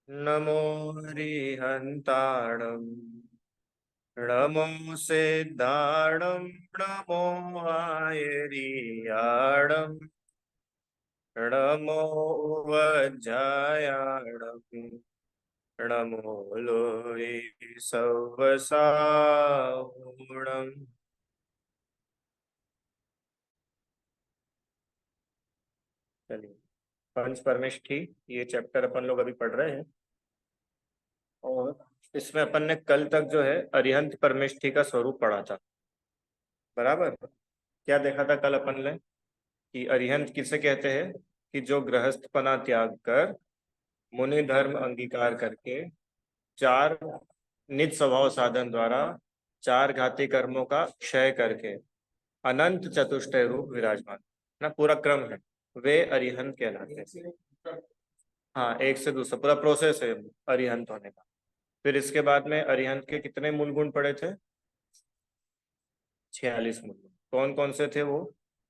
नमो हरिहन्ताणं नमो सिद्धाणं नमो आयर्याणं नमो वज्रायाणं नमो लोये सवसाहुणम्। चलिए, पंच परमेष्ठी ये चैप्टर अपन लोग अभी पढ़ रहे हैं। और इसमें अपन ने कल तक जो है अरिहंत परमेष्ठी का स्वरूप पढ़ा था। बराबर। क्या देखा था कल अपन ने कि अरिहंत किसे कहते हैं? कि जो गृहस्थपना त्याग कर मुनि धर्म अंगीकार करके चार निज स्वभाव साधन द्वारा चार घाती कर्मों का क्षय करके अनंत चतुष्टय रूप विराजमान ना, पूरा क्रम है, वे अरिहंत कहलाते हैं। हाँ, एक से दूसरा पूरा प्रोसेस है अरिहंत होने का। फिर इसके बाद में अरिहंत के कितने मूल गुण पड़े थे? 46 मूल गुण। कौन कौन से थे वो?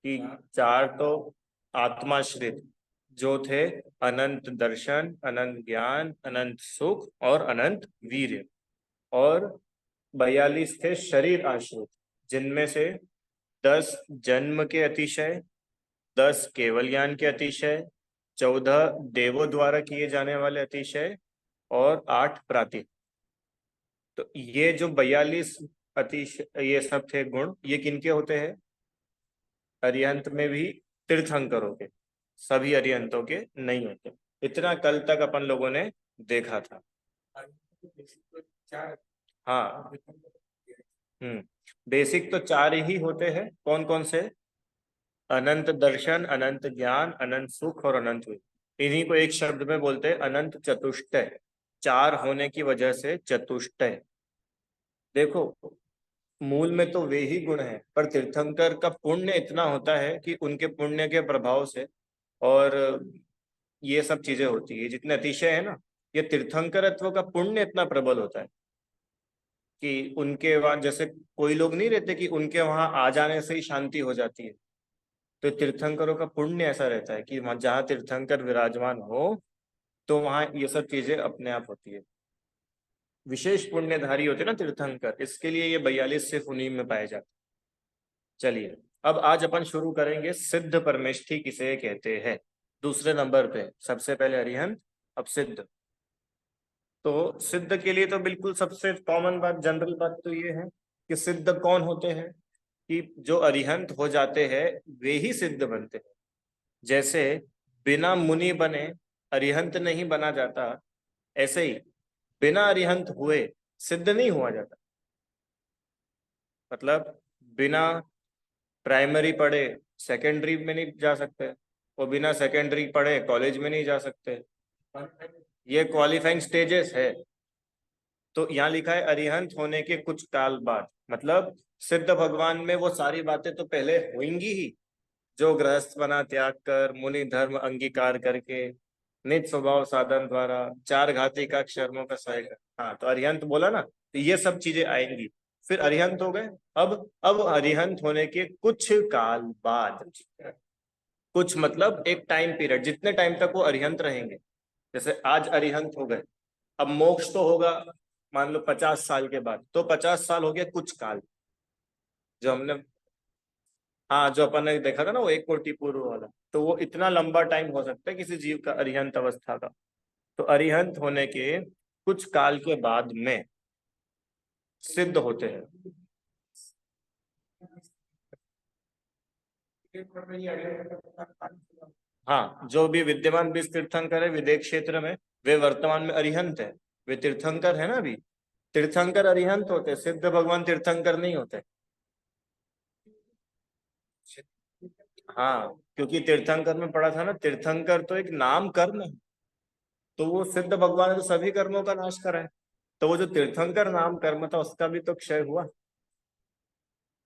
कि चार तो आत्माश्रित जो थे, अनंत दर्शन, अनंत ज्ञान, अनंत सुख और अनंत वीर्य। और 42 थे शरीर आश्रित, जिनमें से 10 जन्म के अतिशय, 10 केवल ज्ञान के अतिशय, 14 देवों द्वारा किए जाने वाले अतिशय और 8 प्राति। तो ये जो 42 अतिशय ये सब थे गुण, ये किनके होते हैं? अरिहंत में भी तीर्थंकरों के, सभी अरिहंतों के नहीं होते। इतना कल तक अपन लोगों ने देखा था। हाँ। हम्म। बेसिक तो चार ही होते हैं। कौन कौन से? अनंत दर्शन, अनंत ज्ञान, अनंत सुख और अनंत वीर्य। इन्हीं को एक शब्द में बोलते हैं अनंत चतुष्टय। चार होने की वजह से चतुष्टय। देखो, मूल में तो वे ही गुण हैं, पर तीर्थंकर का पुण्य इतना होता है कि उनके पुण्य के प्रभाव से और ये सब चीजें होती है, जितने अतिशय है ना, ये तीर्थंकरत्व का पुण्य इतना प्रबल होता है कि उनके वहां जैसे कोई लोग नहीं रहते कि उनके वहां आ जाने से ही शांति हो जाती है। तो तीर्थंकरों का पुण्य ऐसा रहता है कि वहां जहाँ तीर्थंकर विराजमान हो तो वहां ये सब चीजें अपने आप होती है। विशेष पुण्यधारी होते हैं ना तीर्थंकर, इसके लिए ये 42 सिर्फ उन्हीं में पाए जाते। चलिए, अब आज अपन शुरू करेंगे सिद्ध परमेष्ठी किसे कहते हैं। दूसरे नंबर पे सबसे पहले अरिहंत, अब सिद्ध। तो सिद्ध के लिए तो बिल्कुल सबसे कॉमन बात, जनरल बात तो ये है कि सिद्ध कौन होते हैं? कि जो अरिहंत हो जाते हैं वे ही सिद्ध बनते हैं। जैसे बिना मुनि बने अरिहंत नहीं बना जाता, ऐसे ही बिना अरिहंत हुए सिद्ध नहीं हुआ जाता। मतलब बिना प्राइमरी पढ़े सेकेंडरी में नहीं जा सकते, और बिना सेकेंडरी पढ़े कॉलेज में नहीं जा सकते। ये क्वालिफाइंग स्टेजेस है। तो यहाँ लिखा है अरिहंत होने के कुछ काल बाद, मतलब सिद्ध भगवान में वो सारी बातें तो पहले होंगी ही, जो गृहस्थ बना त्याग कर मुनि धर्म अंगीकार करके निज स्वभाव साधन द्वारा चार घाती का कर्मों का सहाय कर। हाँ, तो अरिहंत बोला ना, तो ये सब चीजें आएंगी। फिर अरिहंत हो गए। अब अरिहंत होने के कुछ काल बाद, कुछ मतलब एक टाइम पीरियड, जितने टाइम तक वो अरिहंत रहेंगे। जैसे आज अरिहंत हो गए, अब मोक्ष तो होगा मान लो 50 साल के बाद, तो 50 साल हो गया कुछ काल, जो हमने, हाँ, जो अपन ने देखा था ना वो 1 कोटि पूर्व वाला, तो वो इतना लंबा टाइम हो सकता है किसी जीव का अरिहंत अवस्था का। तो अरिहंत होने के कुछ काल के बाद में सिद्ध होते हैं। हाँ, जो भी विद्यमान बीज तीर्थंकर है विदेह क्षेत्र में, वे वर्तमान में अरिहंत है। वे तीर्थंकर है ना अभी। तीर्थंकर अरिहंत होते, सिद्ध भगवान तीर्थंकर नहीं होते। हाँ, क्योंकि तीर्थंकर में पढ़ा था ना, तीर्थंकर तो एक नाम कर्म है। तो वो सिद्ध भगवान ने तो सभी कर्मों का नाश करा है, तो वो जो तीर्थंकर नाम कर्म था उसका भी तो क्षय हुआ।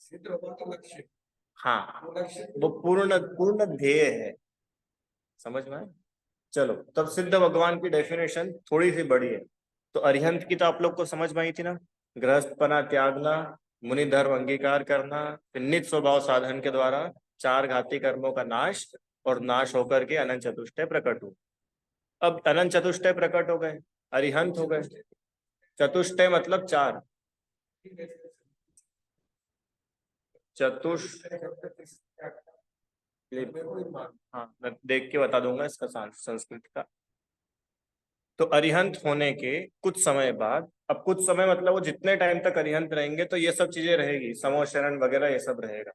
सिद्ध भगवान का लक्ष्य, हाँ, वो पूर्ण पूर्ण ध्येय है। समझ में आया? चलो, तब सिद्ध भगवान की डेफिनेशन थोड़ी सी बड़ी है। तो अरिहंत की तो आप लोग को समझ में आई थी ना, गृहस्थपना त्यागना, मुनि धर्म अंगीकार करना, फिर निज स्वभाव साधन के द्वारा चार घाती कर्मों का नाश, और नाश होकर के अनंत चतुष्टय प्रकट हुए। अब अनंत चतुष्टय प्रकट हो गए, अरिहंत हो गए। चतुष्टय मतलब चार। चतुष हाँ, मैं देख के बता दूंगा इसका संस्कृत का। तो अरिहंत होने के कुछ समय बाद, अब कुछ समय मतलब वो जितने टाइम तक अरिहंत रहेंगे तो ये सब चीजें रहेगी, समोशरण वगैरह ये सब रहेगा,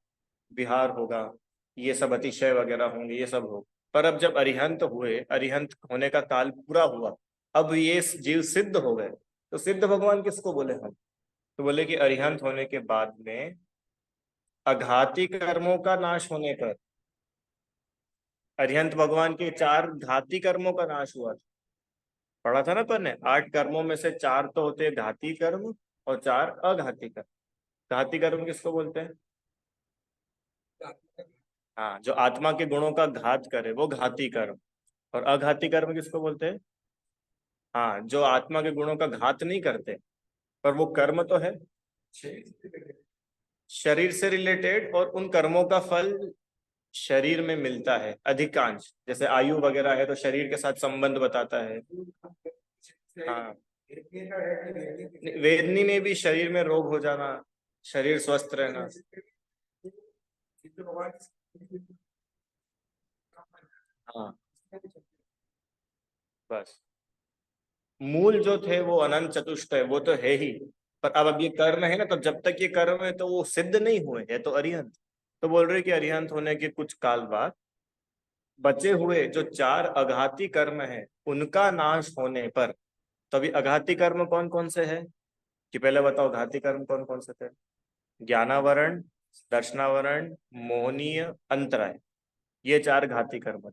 विहार होगा, ये सब अतिशय वगैरह होंगे, ये सब होगा। पर अब जब अरिहंत हुए, अरिहंत होने का काल पूरा हुआ, अब ये जीव सिद्ध हो गए, तो सिद्ध भगवान किसको बोले हम? तो बोले कि अरिहंत होने के बाद में अघाती कर्मों का नाश होने पर, अरिहंत भगवान के चार घाती कर्मों का नाश हुआ था। पढ़ा था ना अपन ने, 8 कर्मों में से 4 तो होते हैं घाती कर्म और 4 अघाती कर्म। घाती कर्म किसको बोलते हैं? हाँ, जो आत्मा के गुणों का घात करे वो घाती कर्म। और अघाती कर्म किसको बोलते हैं? हाँ, जो आत्मा के गुणों का घात नहीं करते, पर वो कर्म तो है, शरीर से रिलेटेड, और उन कर्मों का फल शरीर में मिलता है अधिकांश। जैसे आयु वगैरह है तो शरीर के साथ संबंध बताता है। हाँ, वेदनी में भी शरीर में रोग हो जाना, शरीर स्वस्थ रहना। हाँ, बस मूल जो थे वो अनंत चतुष्ट है, वो तो है ही। पर अब ये कर्म है ना, तो जब तक ये कर्म है तो वो सिद्ध नहीं हुए है, तो अरिहंत। तो बोल रहे कि अरिहंत होने के कुछ काल बाद बचे हुए जो 4 अघाती कर्म है उनका नाश होने पर, तभी अघाती कर्म कौन कौन से है कि पहले बताओ, घाती कर्म कौन कौन से थे? ज्ञानावरण, दर्शनावरण, मोहनीय, अंतराय, ये 4 घाती कर्म।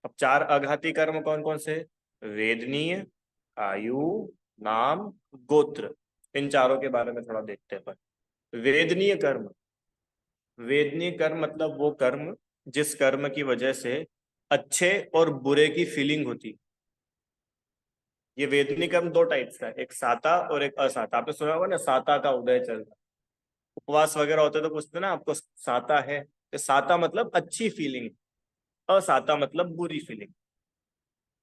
अब 4 अघाती कर्म कौन कौन से? वेदनीय, आयु, नाम, गोत्र। इन चारों के बारे में थोड़ा देखते हैं अपन। वेदनीय कर्म, वेदनीय कर्म मतलब वो कर्म जिस कर्म की वजह से अच्छे और बुरे की फीलिंग होती। ये वेदनीय कर्म 2 टाइप्स का है, एक साता और एक असाता। आपने सुना होगा ना, साता का उदय चल रहा, उपवास वगैरह होते तो पूछते ना आपको साता है, तो साता मतलब अच्छी फीलिंग, असाता मतलब बुरी फीलिंग।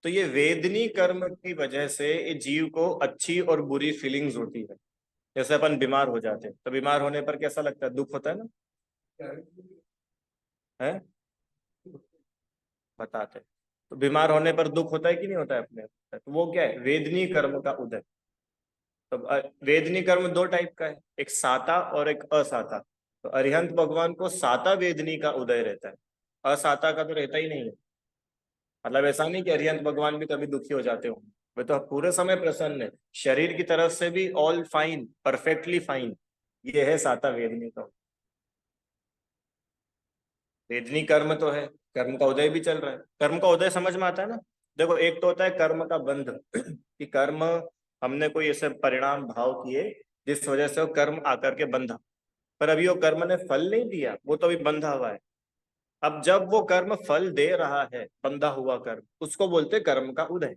तो ये वेदनी कर्म की वजह से ये जीव को अच्छी और बुरी फीलिंग्स होती है। जैसे अपन बीमार हो जाते हैं तो बीमार होने पर कैसा लगता है? दुख होता है ना? है, बताते हैं। तो बीमार होने पर दुख होता है कि नहीं होता है अपने? तो वो क्या है? वेदनी कर्म का उदय। तो वेदनी कर्म 2 टाइप का है, एक साता और एक असाता। तो अरिहंत भगवान को साता वेदनी का उदय रहता है, असाता का तो रहता ही नहीं है। मतलब ऐसा नहीं कि अरिहंत भगवान भी कभी दुखी हो जाते हो, वे तो पूरे समय प्रसन्न है, शरीर की तरफ से भी ऑल फाइन, परफेक्टली फाइन। ये है साता वेदनी का। वेदनी कर्म तो है, कर्म का उदय भी चल रहा है। कर्म का उदय समझ में आता है ना? देखो, एक तो होता है कर्म का बंध कि कर्म, हमने कोई ऐसे परिणाम भाव किए जिस वजह से वो कर्म आकर के बंधा, पर अभी वो कर्म ने फल नहीं दिया, वो तो अभी बंधा हुआ है। अब जब वो कर्म फल दे रहा है, बंधा हुआ कर्म, उसको बोलते हैं कर्म का उदय।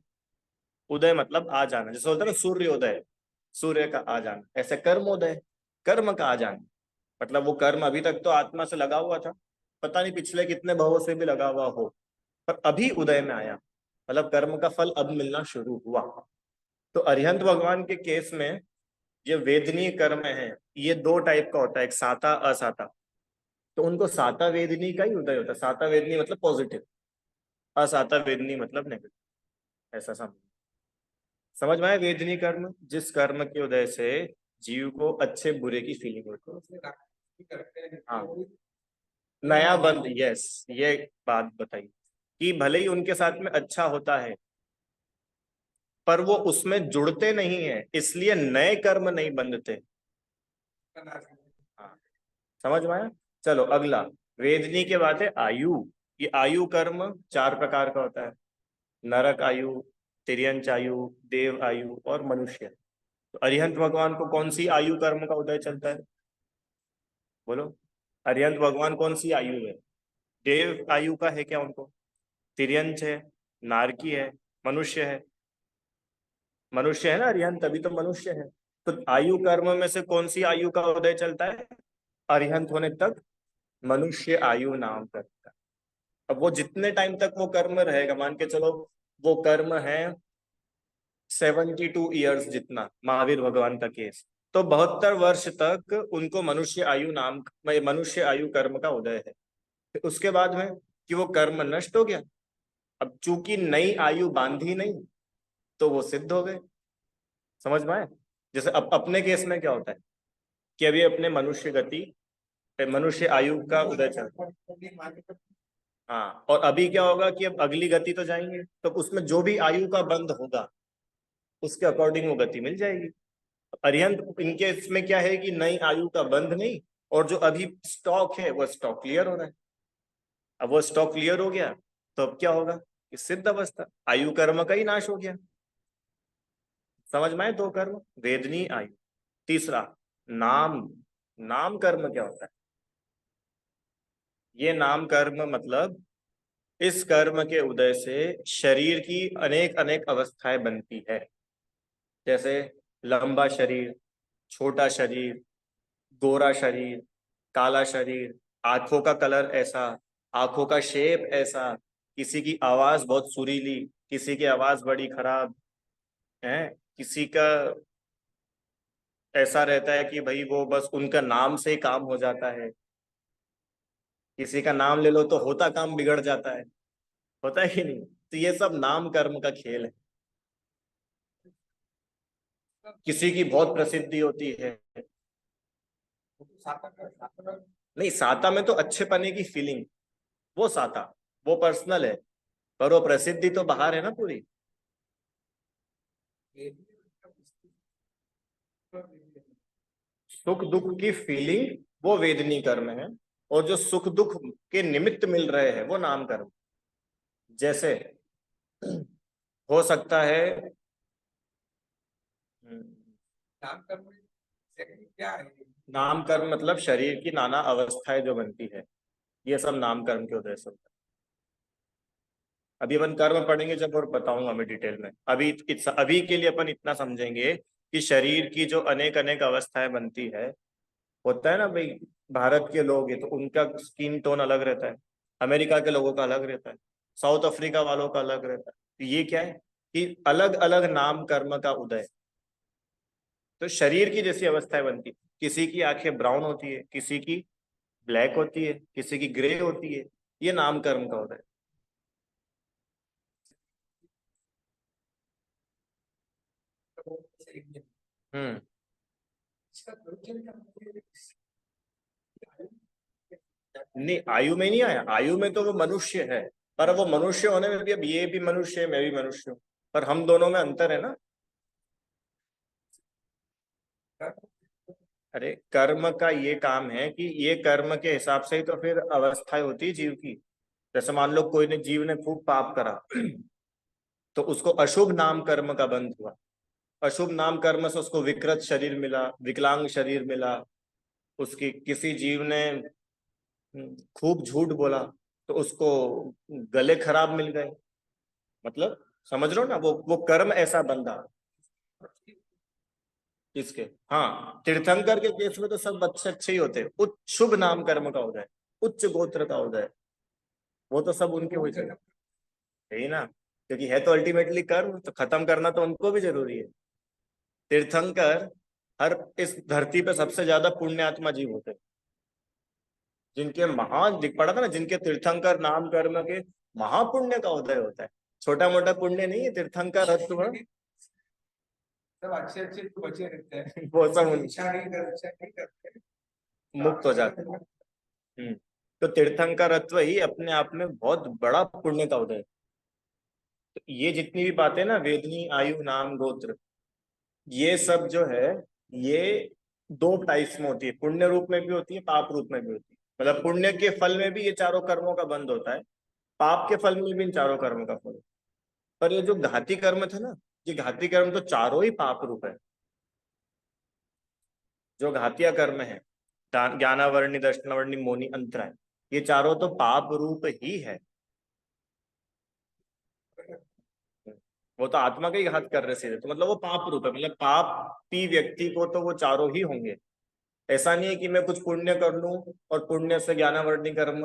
उदय मतलब आ जाना, जैसे बोलते हैं ना सूर्योदय, सूर्य का आ जाना, ऐसे कर्मोदय, कर्म का आ जाना। मतलब वो कर्म अभी तक तो आत्मा से लगा हुआ था, पता नहीं पिछले कितने भवों से भी लगा हुआ हो, पर अभी उदय में आया, मतलब कर्म का फल अब मिलना शुरू हुआ। तो अरिहंत भगवान के केस में ये वेदनीय कर्म है, ये 2 टाइप का होता है, एक साता असाता। तो उनको साता वेदनी का ही उदय होता है। साता वेदनी मतलब पॉजिटिव, असाता वेदनी मतलब नेगेटिव, ऐसा समझ। समझ में आया? वेदनी कर्म जिस कर्म के उदय से जीव को अच्छे बुरे की फीलिंग होती है। हाँ, नया बंध, यस, ये बात बताई कि भले ही उनके साथ में अच्छा होता है, पर वो उसमें जुड़ते नहीं है, इसलिए नए कर्म नहीं बंधते। हाँ, समझ में आया? चलो अगला, वेदनी के बाद है आयु। ये आयु कर्म 4 प्रकार का होता है, नरक आयु, तिर्यंच आयु, देव आयु और मनुष्य। तो अरिहंत भगवान को कौन सी आयु कर्म का उदय चलता है? बोलो, अरिहंत भगवान कौन सी आयु है? देव आयु का है क्या उनको? तिर्यंच है, नारकी है, मनुष्य है। मनुष्य है ना अरिहंत, तभी तो मनुष्य है। तो आयु कर्म में से कौन सी आयु का उदय चलता है अरिहंत होने तक? मनुष्य आयु नाम करता है। अब वो जितने टाइम तक वो कर्म रहेगा, मान के चलो वो कर्म है 72 ईयर्स जितना महावीर भगवान का केस, तो 72 वर्ष तक उनको मनुष्य आयु कर्म का उदय है। फिर उसके बाद में कि वो कर्म नष्ट हो गया, अब चूंकि नई आयु बांधी नहीं तो वो सिद्ध हो गए। समझ में आए? जैसे अब अपने केस में क्या होता है कि अभी अपने मनुष्य आयु का उदय चल रहा है। हाँ, और अभी क्या होगा कि अब अगली गति तो जाएंगे, तो उसमें जो भी आयु का बंध होगा उसके अकॉर्डिंग वो गति मिल जाएगी। अरिहंत इनके इसमें क्या है कि नई आयु का बंध नहीं, और जो अभी स्टॉक है वो स्टॉक क्लियर हो रहा है। अब वो स्टॉक क्लियर हो गया तो अब क्या होगा कि सिद्ध अवस्था, आयु कर्म का ही नाश हो गया। समझ में आए? दो कर्म, वेदनी आयु। तीसरा नाम, नाम कर्म क्या होता है? ये नाम कर्म मतलब इस कर्म के उदय से शरीर की अनेक अनेक अवस्थाएं बनती है। जैसे लंबा शरीर, छोटा शरीर, गोरा शरीर, काला शरीर, आंखों का कलर ऐसा, आंखों का शेप ऐसा, किसी की आवाज बहुत सुरीली, किसी की आवाज बड़ी खराब है, किसी का ऐसा रहता है कि भाई वो बस उनका नाम से ही काम हो जाता है, किसी का नाम ले लो तो होता काम बिगड़ जाता है। होता है कि नहीं? तो ये सब नाम कर्म का खेल है। किसी की बहुत प्रसिद्धि होती है, नहीं साता में तो अच्छे पने की फीलिंग, वो साता, वो पर्सनल है, पर वो प्रसिद्धि तो बाहर है ना पूरी। सुख दुख की फीलिंग वो वेदनी कर्म है, और जो सुख दुख के निमित्त मिल रहे हैं वो नाम कर्म। जैसे हो सकता है नाम कर्म क्या है? नाम कर्म मतलब शरीर की नाना अवस्थाएं जो बनती है, ये सब नाम कर्म के उदय से होता है। अभी अपन कर्म पढ़ेंगे जब, और बताऊंगा मैं डिटेल में। अभी के लिए अपन इतना समझेंगे कि शरीर की जो अनेक अनेक अवस्थाएं बनती है, होता है ना भाई, भारत के लोग हैं तो उनका स्किन टोन अलग रहता है, अमेरिका के लोगों का अलग रहता है, साउथ अफ्रीका वालों का अलग रहता है। तो ये क्या है कि अलग अलग नाम कर्म का उदय। तो शरीर की जैसी अवस्थाएं बनती, किसी की आंखें ब्राउन होती है, किसी की ब्लैक होती है, किसी की ग्रे होती है, ये नाम कर्म का उदय। हम्म। नहीं, आयु में नहीं आया, आयु में तो वो मनुष्य है, पर वो मनुष्य होने में भी अब ये भी मनुष्य है, मैं भी मनुष्य हूँ, पर हम दोनों में अंतर है ना। अरे कर्म का ये काम है कि ये कर्म के हिसाब से ही तो फिर अवस्थाएं होती है जीव की। जैसे मान लो कोई ने जीव ने खूब पाप करा तो उसको अशुभ नाम कर्म का बंध हुआ। अशुभ नाम कर्म से उसको विकृत शरीर मिला, विकलांग शरीर मिला। उसकी किसी जीव ने खूब झूठ बोला तो उसको गले खराब मिल गए। मतलब समझ रहे हो ना, वो कर्म ऐसा बंधा। किसके? हाँ, तीर्थंकर के केस में तो सब अच्छे अच्छे ही होते हैं, उच्च शुभ नाम कर्म का उदय, उच्च गोत्र का उदय, वो तो सब उनके हुए चले, यही ना, क्योंकि है तो अल्टीमेटली कर्म, तो खत्म करना तो उनको भी जरूरी है। तीर्थंकर हर इस धरती पे सबसे ज्यादा पुण्यात्मा जीव होते हैं, जिनके महान दिख पड़ा था ना, जिनके तीर्थंकर नाम कर्म के महापुण्य का उदय होता है। छोटा मोटा पुण्य नहीं है, तीर्थंकर हत्व सब अच्छे अच्छे तो बचे रहते हैं वो सब इच्छा नहीं करते, मुक्त हो जाते हैं। तो तीर्थंकरत्व ही अपने आप में बहुत बड़ा पुण्य का उदय है। तो ये जितनी भी बातें ना, वेदनी आयु नाम गोत्र, ये सब जो है, ये दो टाइप्स में होती है, पुण्य रूप में भी होती है, पाप रूप में भी होती है। मतलब पुण्य के फल में भी ये चारों कर्मों का बंध होता है, पाप के फल में भी इन चारों कर्मों का फल। पर ये जो घाती कर्म था ना, ये घाती कर्म तो चारों ही पाप रूप है। जो घातिया कर्म है, ज्ञानावर्णी, दर्शनावर्णी, मोनी, अंतराय, ये चारों तो पाप रूप ही है। वो तो आत्मा का ही घात कर रहे सीधे, तो मतलब वो पाप रूप है, मतलब पापी व्यक्ति को तो वो चारों ही होंगे। ऐसा नहीं है कि मैं कुछ पुण्य कर लूं और पुण्य से ज्ञानावर्णी कर्म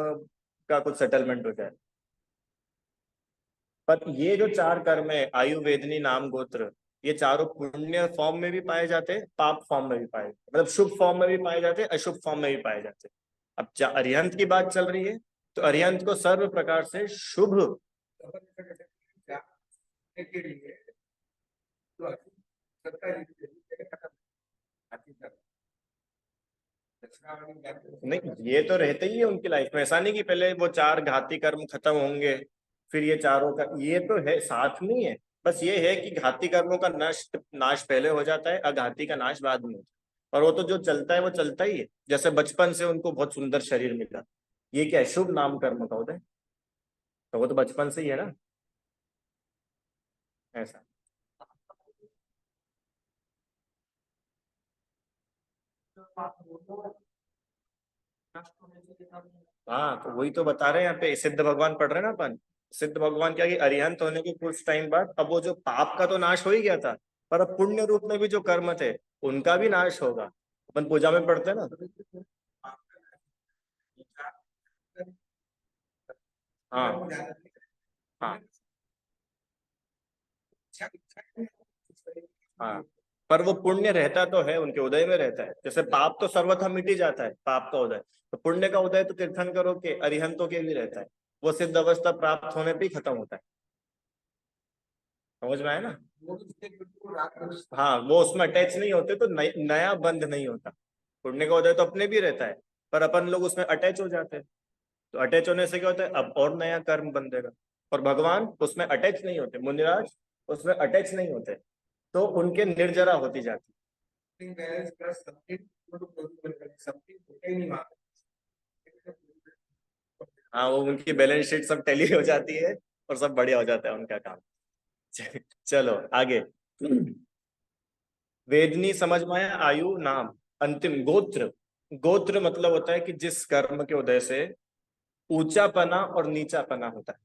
का कुछ सेटलमेंट हो जाए। पर ये जो चार कर्म है, आयु वेदनी नाम गोत्र, ये चारों पुण्य फॉर्म में भी पाए जाते हैं, पाप फॉर्म में भी पाए जाते हैं, मतलब शुभ फॉर्म में भी पाए जाते हैं, अशुभ फॉर्म में भी पाए जाते हैं। अब अरिहंत की बात चल रही है, तो अरिहंत को सर्व प्रकार से शुभ नहीं, ये तो रहते ही है उनकी लाइफ में। ऐसा नहीं कि पहले वो चार घाती कर्म खत्म होंगे फिर ये चारों का, ये तो है साथ में ही है। बस ये है कि घाती कर्मों का नष्ट नाश पहले हो जाता है, अघाती का नाश बाद में होता है। और वो तो जो चलता है वो चलता ही है। जैसे बचपन से उनको बहुत सुंदर शरीर मिला, ये क्या है, शुभ नाम कर्म का होता है, तो वो तो बचपन से ही है ना, ऐसा। हाँ, तो वही तो बता रहे हैं यहाँ पे, सिद्ध भगवान पढ़ रहे हैं ना अपन। सिद्ध भगवान क्या कि अरिहंत होने के कुछ टाइम बाद अब वो जो पाप का तो नाश हो ही गया था, पर अब पुण्य रूप में भी जो कर्म थे उनका भी नाश होगा। अपन पूजा में पढ़ते हैं ना। हाँ हाँ हाँ, पर वो पुण्य रहता तो है, उनके उदय में रहता है। जैसे पाप तो सर्वथा मिट ही जाता है, पाप का उदय, तो पुण्य का उदय तो तीर्थंकरों के अरिहंतों के भी रहता है। वो सिद्ध अवस्था प्राप्त होने पे ही खत्म होता है। समझ में आया ना। हाँ, वो उसमें अटैच नहीं होते तो नया बंध नहीं होता। पुण्य का उदय तो अपने भी रहता है, पर अपन लोग उसमें अटैच हो जाते हैं। तो अटैच होने से क्या होता है, अब और नया कर्म बंधेगा। और भगवान उसमें अटैच नहीं होते, मुनिराज उसमें अटैच नहीं होते, तो उनके निर्जरा होती जाती। हाँ, वो उनकी बैलेंस शीट सब टैली हो जाती है और सब बढ़िया हो जाता है उनका काम। चलो आगे। वेदनी समझ में आया, आयु नाम अंतिम गोत्र। गोत्र मतलब होता है कि जिस कर्म के उदय से ऊंचापना और नीचापना होता है,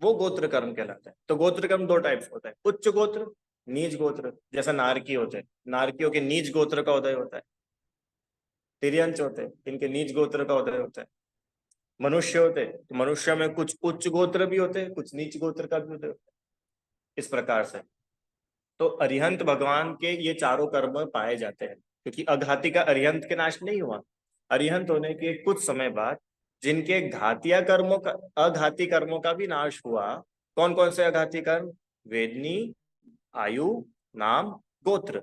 वो गोत्र कर्म कहलाता है। तो गोत्र कर्म दो टाइप्स होता है, उच्च गोत्र, नीच गोत्र। जैसा नारकी होते हैं, नारकियों के नीच गोत्र का उदय होता है। तिर्यंच होते हैं, इनके नीच गोत्र का उदय होता है। मनुष्य होते हैं, तो मनुष्य में कुछ उच्च गोत्र भी होते हैं, कुछ नीच गोत्र का भी उदय होता है, इस प्रकार से। तो अरिहंत भगवान के ये चारों कर्म पाए जाते हैं, क्योंकि अघाती का अरिहंत के नाश नहीं हुआ। अरिहंत होने के कुछ समय बाद जिनके घातिया कर्मों का, अघाती कर्मों का भी नाश हुआ। कौन कौन से अघाती कर्म, वेदनी, आयु, नाम, गोत्र,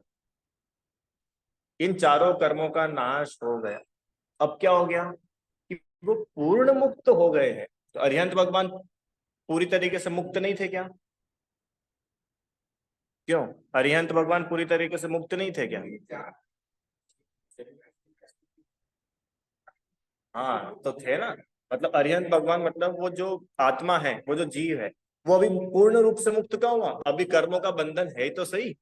इन चारों कर्मों का नाश हो गया। अब क्या हो गया कि वो पूर्ण मुक्त हो गए हैं। तो अरिहंत भगवान पूरी तरीके से मुक्त नहीं थे क्या? क्यों? अरिहंत भगवान पूरी तरीके से मुक्त नहीं थे क्या? हाँ, तो थे ना। मतलब अरिहंत भगवान मतलब वो जो आत्मा है, वो जो जीव है, वो अभी पूर्ण रूप से मुक्त कहाँ हुआ, अभी कर्मों का बंधन है तो सही।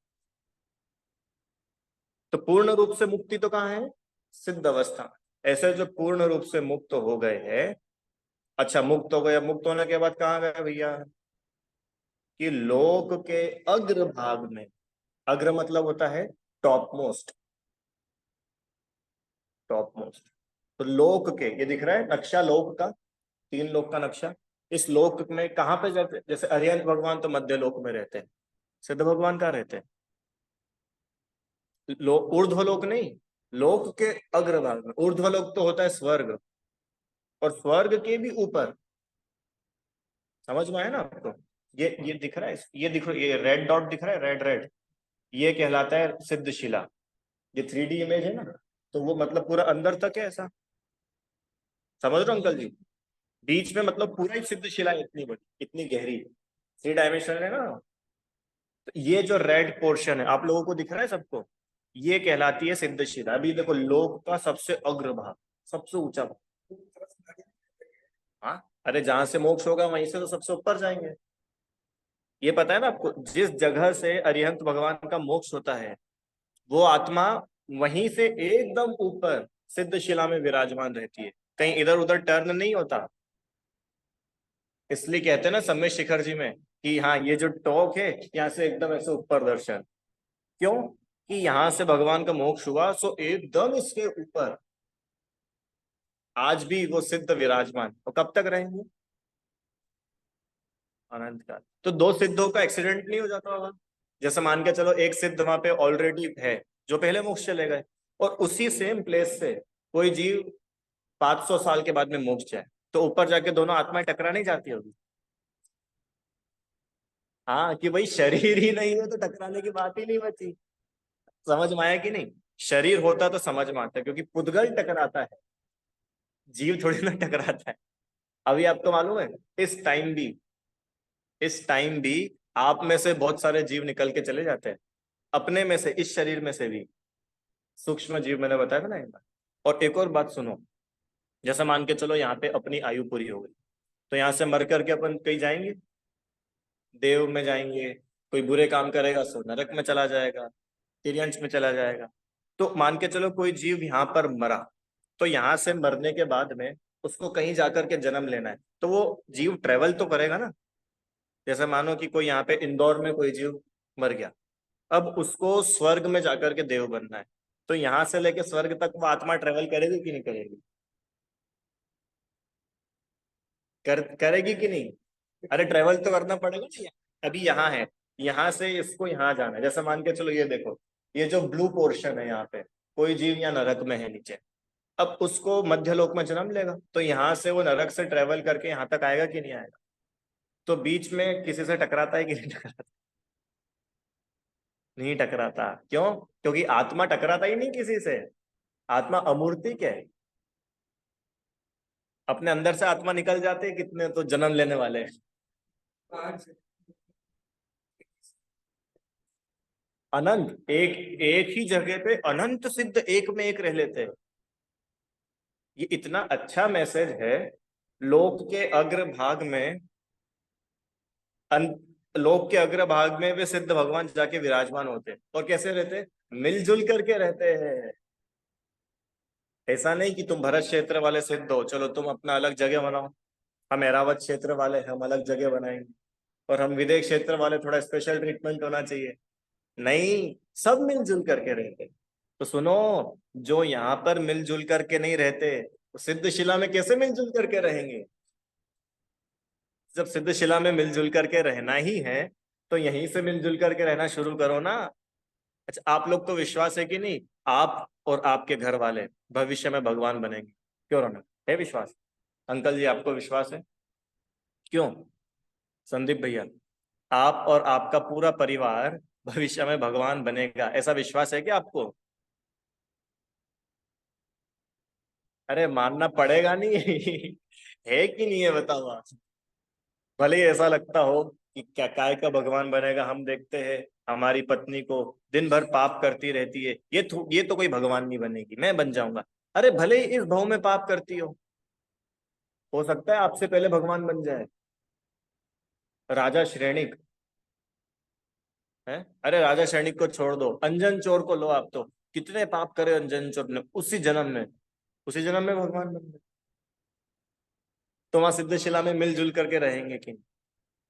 तो पूर्ण रूप से मुक्ति तो कहाँ है, सिद्ध अवस्था में। ऐसे जो पूर्ण रूप से मुक्त हो गए हैं। अच्छा, मुक्त हो गए, मुक्त होने के बाद कहाँ गए भैया, कि लोक के अग्र भाग में। अग्र मतलब होता है टॉप मोस्ट, टॉप मोस्ट। तो लोक के, ये दिख रहा है नक्शा लोक का, तीन लोक का नक्शा। इस लोक में कहाँ पे जाते, जैसे अरिहंत भगवान तो मध्य लोक में रहते हैं, सिद्ध भगवान कहाँ रहते हैं, ऊर्ध्व लोक नहीं, लोक के अग्रभाग में। ऊर्ध्व लोक तो होता है स्वर्ग, और स्वर्ग के भी ऊपर। समझ में आया ना आपको। ये दिख रहा है, ये दिख रहा है, ये रेड डॉट दिख रहा है, रेड रेड, ये कहलाता है सिद्ध शिला। ये 3D इमेज है ना, तो वो मतलब पूरा अंदर तक है ऐसा। समझ रहे हो अंकल जी, बीच में मतलब पूरा ही सिद्ध शिला है, इतनी बड़ी इतनी गहरी, 3 डायमेंशन है ना। तो ये जो रेड पोर्शन है आप लोगों को दिख रहा है सबको, ये कहलाती है सिद्ध शिला। अभी देखो, लोक का सबसे अग्र भाग, सबसे ऊंचा भाग। हाँ, अरे जहां से मोक्ष होगा वहीं से तो सबसे ऊपर जाएंगे। ये पता है ना आपको, जिस जगह से अरिहंत भगवान का मोक्ष होता है, वो आत्मा वहीं से एकदम ऊपर सिद्ध शिला में विराजमान रहती है, कहीं इधर उधर टर्न नहीं होता। इसलिए कहते हैं ना सम्य शिखर जी में कि हाँ, ये जो टॉप है, यहाँ से एकदम ऐसे ऊपर दर्शन। क्यों? कि यहाँ से भगवान का मोक्ष हुआ, सो एकदम इसके ऊपर आज भी वो सिद्ध विराजमान, और कब तक रहेंगे, अनंत काल। तो दो सिद्धों का एक्सीडेंट नहीं हो जाता होगा, जैसे मान के चलो एक सिद्ध वहां पे ऑलरेडी है जो पहले मोक्ष चले गए, और उसी सेम प्लेस से कोई जीव 500 साल के बाद में मोक्ष जाए, तो ऊपर जाके दोनों आत्माएं टकरा नहीं जाती होगी? हाँ, कि भाई शरीर ही नहीं है तो टकराने की बात ही नहीं बची। समझ में आया कि नहीं? शरीर होता तो समझ में आता, क्योंकि पुद्गल टकराता है, जीव थोड़ी ना टकराता है। अभी आपको मालूम है, इस टाइम भी इस टाइम भी आप में से बहुत सारे जीव निकल के चले जाते हैं, अपने में से, इस शरीर में से भी सूक्ष्म जीव, मैंने बताया था ना एक बार। और एक और बात सुनो, जैसे मान के चलो यहाँ पे अपनी आयु पूरी हो गई, तो यहाँ से मर करके अपन कहीं जाएंगे, देव में जाएंगे, कोई बुरे काम करेगा सो नरक में चला जाएगा, तिर्यंश में चला जाएगा। तो मान के चलो कोई जीव यहाँ पर मरा, तो यहाँ से मरने के बाद में उसको कहीं जाकर के जन्म लेना है, तो वो जीव ट्रेवल तो करेगा ना। जैसे मानो कि कोई यहाँ पे इंदौर में कोई जीव मर गया, अब उसको स्वर्ग में जाकर के देव बनना है, तो यहाँ से लेके स्वर्ग तक वो आत्मा ट्रेवल करेगी कि नहीं करेगी? करेगी कि नहीं? अरे ट्रेवल तो करना पड़ेगा ना। अभी यहाँ है, यहाँ से इसको यहाँ जाना है। जैसे मान के चलो ये देखो, ये जो ब्लू पोर्शन है यहाँ पे, कोई जीव यहाँ नरक में है नीचे, अब उसको मध्य लोक में जन्म लेगा, तो यहाँ से वो नरक से ट्रेवल करके यहाँ तक आएगा कि नहीं आएगा? तो बीच में किसी से टकराता है कि नहीं टकराता? नहीं टकराता। क्यों? क्योंकि आत्मा टकराता ही नहीं किसी से। आत्मा अमूर्तिक है, अपने अंदर से आत्मा निकल जाते हैं कितने तो जन्म लेने वाले हैं। अनंत, एक एक ही जगह पे अनंत सिद्ध एक में एक रह लेते हैं। ये इतना अच्छा मैसेज है। लोक के अग्र भाग में, लोक के अग्र भाग में वे सिद्ध भगवान जाके विराजमान होते हैं, और कैसे रहते हैं? मिलजुल करके रहते हैं। ऐसा नहीं कि तुम भरत क्षेत्र वाले सिद्ध हो, चलो तुम अपना अलग जगह बनाओ, हम ऐरावत क्षेत्र वाले हम अलग जगह बनाएंगे, और हम विदेश क्षेत्र वाले थोड़ा स्पेशल ट्रीटमेंट होना चाहिए। नहीं, सब मिलजुल करके रहते। तो सुनो, जो यहाँ पर मिलजुल करके नहीं रहते, तो सिद्ध शिला में कैसे मिलजुल करके रहेंगे? जब सिद्ध शिला में मिलजुल करके रहना ही है, तो यहीं से मिलजुल करके रहना शुरू करो ना। अच्छा, आप लोग को विश्वास है कि नहीं, आप और आपके घर वाले भविष्य में भगवान बनेंगे? क्यों रोना है विश्वास? अंकल जी, आपको विश्वास है? क्यों? संदीप भैया, आप और आपका पूरा परिवार भविष्य में भगवान बनेगा, ऐसा विश्वास है कि आपको? अरे मानना पड़ेगा नहीं है कि नहीं है, बताओ आप। भले ही ऐसा लगता हो कि क्या काय का भगवान बनेगा, हम देखते हैं हमारी पत्नी को दिन भर पाप करती रहती है, ये तो कोई भगवान नहीं बनेगी, मैं बन जाऊंगा। अरे भले ही इस भाव में पाप करती हो सकता है आपसे पहले भगवान बन जाए। राजा श्रेणिक है, अरे राजा श्रेणिक को छोड़ दो, अंजन चोर को लो आप, तो कितने पाप करे अंजन चोर ने, उसी जन्म में भगवान बन गए। तो वहां सिद्धशिला में मिलजुल करके रहेंगे कि नहीं?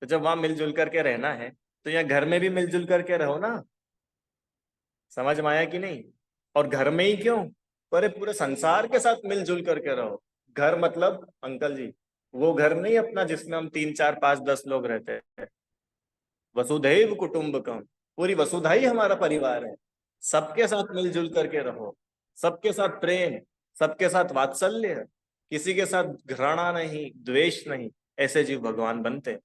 तो जब वहां मिलजुल करके रहना है, तो यहाँ घर में भी मिलजुल करके रहो ना। समझ में आया कि नहीं? और घर में ही क्यों, अरे पूरे संसार के साथ मिलजुल करके रहो। घर मतलब अंकल जी, वो घर नहीं अपना जिसमें हम 3 4 5 10 लोग रहते हैं। वसुधैव कुटुंबकम, पूरी वसुधा ही हमारा परिवार है। सबके साथ मिलजुल करके रहो, सबके साथ प्रेम, सबके साथ वात्सल्य, किसी के साथ घृणा नहीं, द्वेष नहीं, ऐसे जीव भगवान बनते हैं।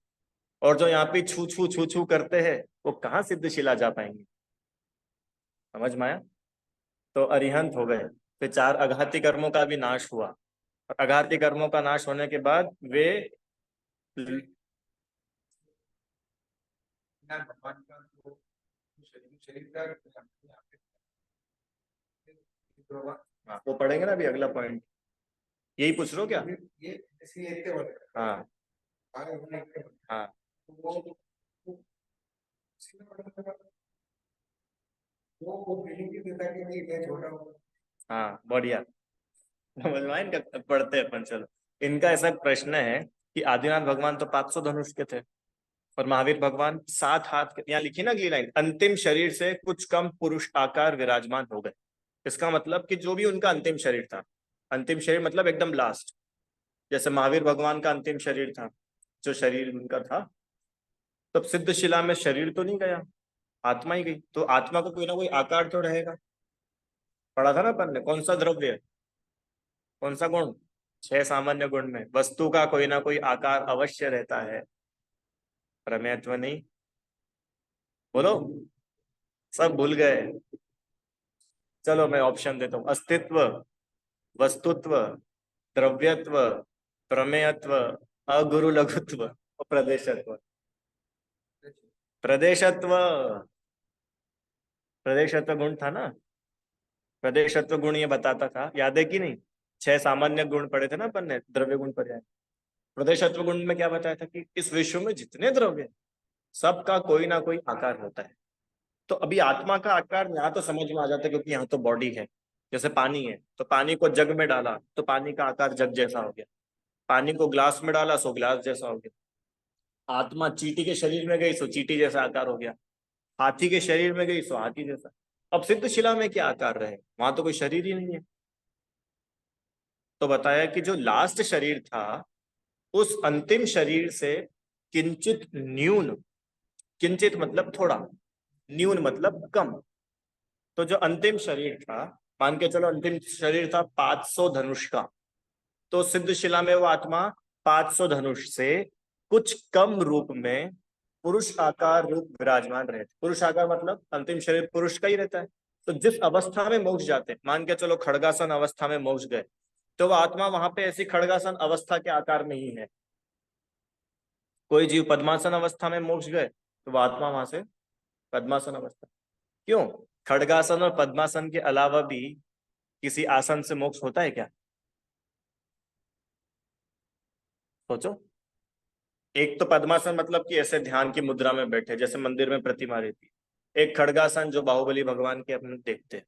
और जो यहाँ पे छू छू छू छू करते हैं, वो कहाँ सिद्धशिला जा पाएंगे? समझ में आया? तो अरिहंत हो गए, फिर 4 अघाती कर्मों का भी नाश हुआ, और अघाती कर्मों का नाश होने के बाद वे भगवान का जो शरीर का हाँ, वो पढ़ेंगे ना अभी अगला पॉइंट। यही पूछ रहे हो क्या? ये हाँ हाँ वो फीलिंग भी देता है कि मैं छोटा हूँ। हाँ, बढ़िया। समझ में आया इनका? पढ़ते हैं अपन, चलो। इनका ऐसा प्रश्न है कि आदिनाथ भगवान तो 500 धनुष के थे, और महावीर भगवान 7 हाथ के। यहाँ लिखी ना अगली लाइन, अंतिम शरीर से कुछ कम पुरुष आकार विराजमान हो गए। इसका मतलब कि जो भी उनका अंतिम शरीर था, अंतिम शरीर मतलब एकदम लास्ट, जैसे महावीर भगवान का अंतिम शरीर था, जो शरीर उनका था, तब सिद्धशिला में शरीर तो नहीं गया, आत्मा ही गई, तो आत्मा को कोई ना कोई आकार तो रहेगा। पढ़ा था ना अपन ने, कौन सा द्रव्य, कौन सा गुण, 6 सामान्य गुण में वस्तु का कोई ना कोई आकार अवश्य रहता है। प्रमेयत्व नहीं, बोलो, सब भूल गए। चलो मैं ऑप्शन देता हूँ, अस्तित्व, वस्तुत्व, द्रव्यत्व, प्रमेयत्व, अगुरु लघुत्व और प्रदेशत्व। प्रदेशत्व, प्रदेशत्व गुण था ना, प्रदेशत्व गुण ये बताता था, याद है कि नहीं? 6 सामान्य गुण पढ़े थे ना अपन ने, द्रव्य गुण पढ़े हैं। प्रदेशत्व गुण में क्या बताया था कि इस विश्व में जितने द्रव्य हैं, सबका कोई ना कोई आकार होता है। तो अभी आत्मा का आकार यहाँ तो समझ में आ जाता है, क्योंकि यहाँ तो बॉडी है। जैसे पानी है, तो पानी को जग में डाला तो पानी का आकार जग जैसा हो गया, पानी को ग्लास में डाला सो ग्लास जैसा हो गया। आत्मा चींटी के शरीर में गई सो चींटी जैसा आकार हो गया, हाथी के शरीर में गई सो हाथी जैसा। अब सिद्ध शिला में क्या आकार रहे, वहां तो कोई शरीर ही नहीं है। तो बताया कि जो लास्ट शरीर था, उस अंतिम शरीर से किंचित न्यून, किंचित मतलब थोड़ा, न्यून मतलब कम। तो जो अंतिम शरीर था, मान के चलो अंतिम शरीर था 500 धनुष का, तो सिद्ध शिला में वो आत्मा 500 धनुष से कुछ कम रूप में पुरुष आकार रूप विराजमान रहते। पुरुष आकार मतलब अंतिम शरीर पुरुष का ही रहता है। तो जिस अवस्था में मोक्ष जाते, मान के चलो खड़गासन अवस्था में मोक्ष गए, तो वह आत्मा वहां पे ऐसी खड़गासन अवस्था के आकार में ही है। कोई जीव पद्मासन अवस्था में मोक्ष गए, तो वह आत्मा वहां से पद्मासन अवस्था। क्यों? खड़गासन और पद्मासन के अलावा भी किसी आसन से मोक्ष होता है क्या? सोचो। एक तो पद्मासन मतलब कि ऐसे ध्यान की मुद्रा में बैठे, जैसे मंदिर में प्रतिमा रहती है। एक खड़गासन जो बाहुबली भगवान के अपने देखते हैं।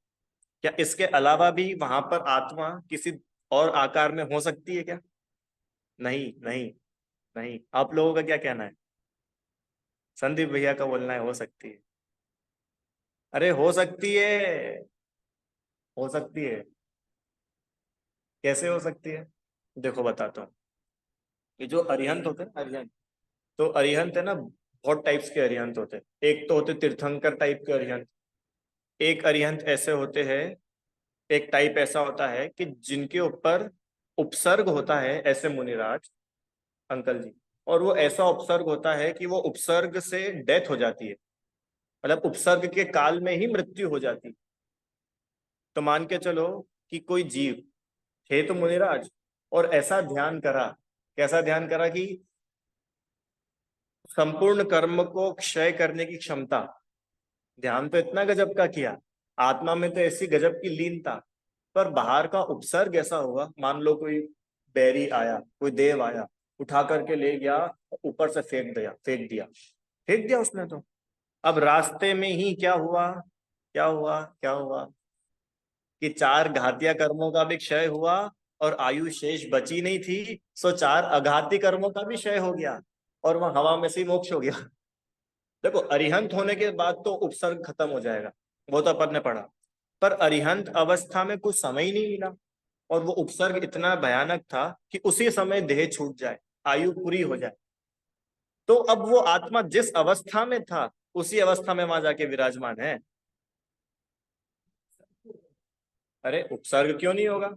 क्या इसके अलावा भी वहां पर आत्मा किसी और आकार में हो सकती है क्या? नहीं नहीं नहीं। आप लोगों का क्या कहना है? संदीप भैया का बोलना है हो सकती है। अरे हो सकती है, हो सकती है। कैसे हो सकती है? देखो बताता हूँ। ये जो अरिहंत होते हैं, अरिहंत, तो अरिहंत है ना, बहुत टाइप्स के अरिहंत होते हैं। एक तो होते तीर्थंकर टाइप के अरिहंत, एक अरिहंत ऐसे होते हैं, एक टाइप ऐसा होता है कि जिनके ऊपर उपसर्ग होता है, ऐसे मुनिराज अंकल जी, और वो ऐसा उपसर्ग होता है कि वो उपसर्ग से डेथ हो जाती है, मतलब उपसर्ग के काल में ही मृत्यु हो जाती। तो मान के चलो कि कोई जीव थे तो मुनिराज, और ऐसा ध्यान करा, कैसा ध्यान करा कि संपूर्ण कर्म को क्षय करने की क्षमता, ध्यान तो इतना गजब का किया, आत्मा में तो ऐसी गजब की लीनता, पर बाहर का उपसर्ग ऐसा होगा, मान लो कोई बैरी आया, कोई देव आया, उठा करके ले गया, ऊपर से फेंक दिया, फेंक दिया, फेंक दिया उसने तो। अब रास्ते में ही क्या हुआ, क्या हुआ, क्या हुआ कि 4 घातीय कर्मों का भी क्षय हुआ, और आयु शेष बची नहीं थी, सो 4 अघाती कर्मों का भी क्षय हो गया, और वह हवा में से ही मोक्ष हो गया। देखो अरिहंत होने के बाद तो उपसर्ग खत्म हो जाएगा, वो तो अपन ने पढ़ा, पर अरिहंत अवस्था में कुछ समय ही नहीं मिला, और वो उपसर्ग इतना भयानक था कि उसी समय देह छूट जाए, आयु पूरी हो जाए। तो अब वो आत्मा जिस अवस्था में था, उसी अवस्था में वहां जाके विराजमान है। अरे उपसर्ग क्यों नहीं होगा?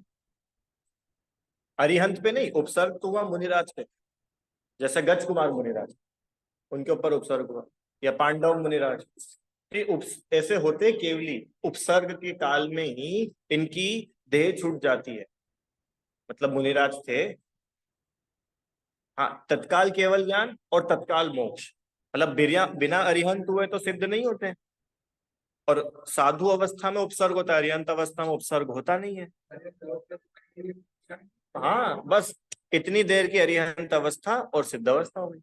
अरिहंत पे नहीं, उपसर्ग तो हुआ मुनिराज पे, जैसे गज कुमार मुनिराज, उनके ऊपर उपसर्ग हुआ, या पांडव मुनिराज। ऐसे होते केवली उपसर्ग के काल में ही इनकी देह छूट जाती है, मतलब मुनिराज थे। हाँ, तत्काल केवल ज्ञान और तत्काल मोक्ष, मतलब बिना बिना अरिहंत हुए तो सिद्ध नहीं होते, और साधु अवस्था में उपसर्ग होता है, अरिहंत अवस्था में उपसर्ग होता नहीं है। हाँ बस इतनी देर की अरिहंत अवस्था और सिद्ध अवस्था हो गई,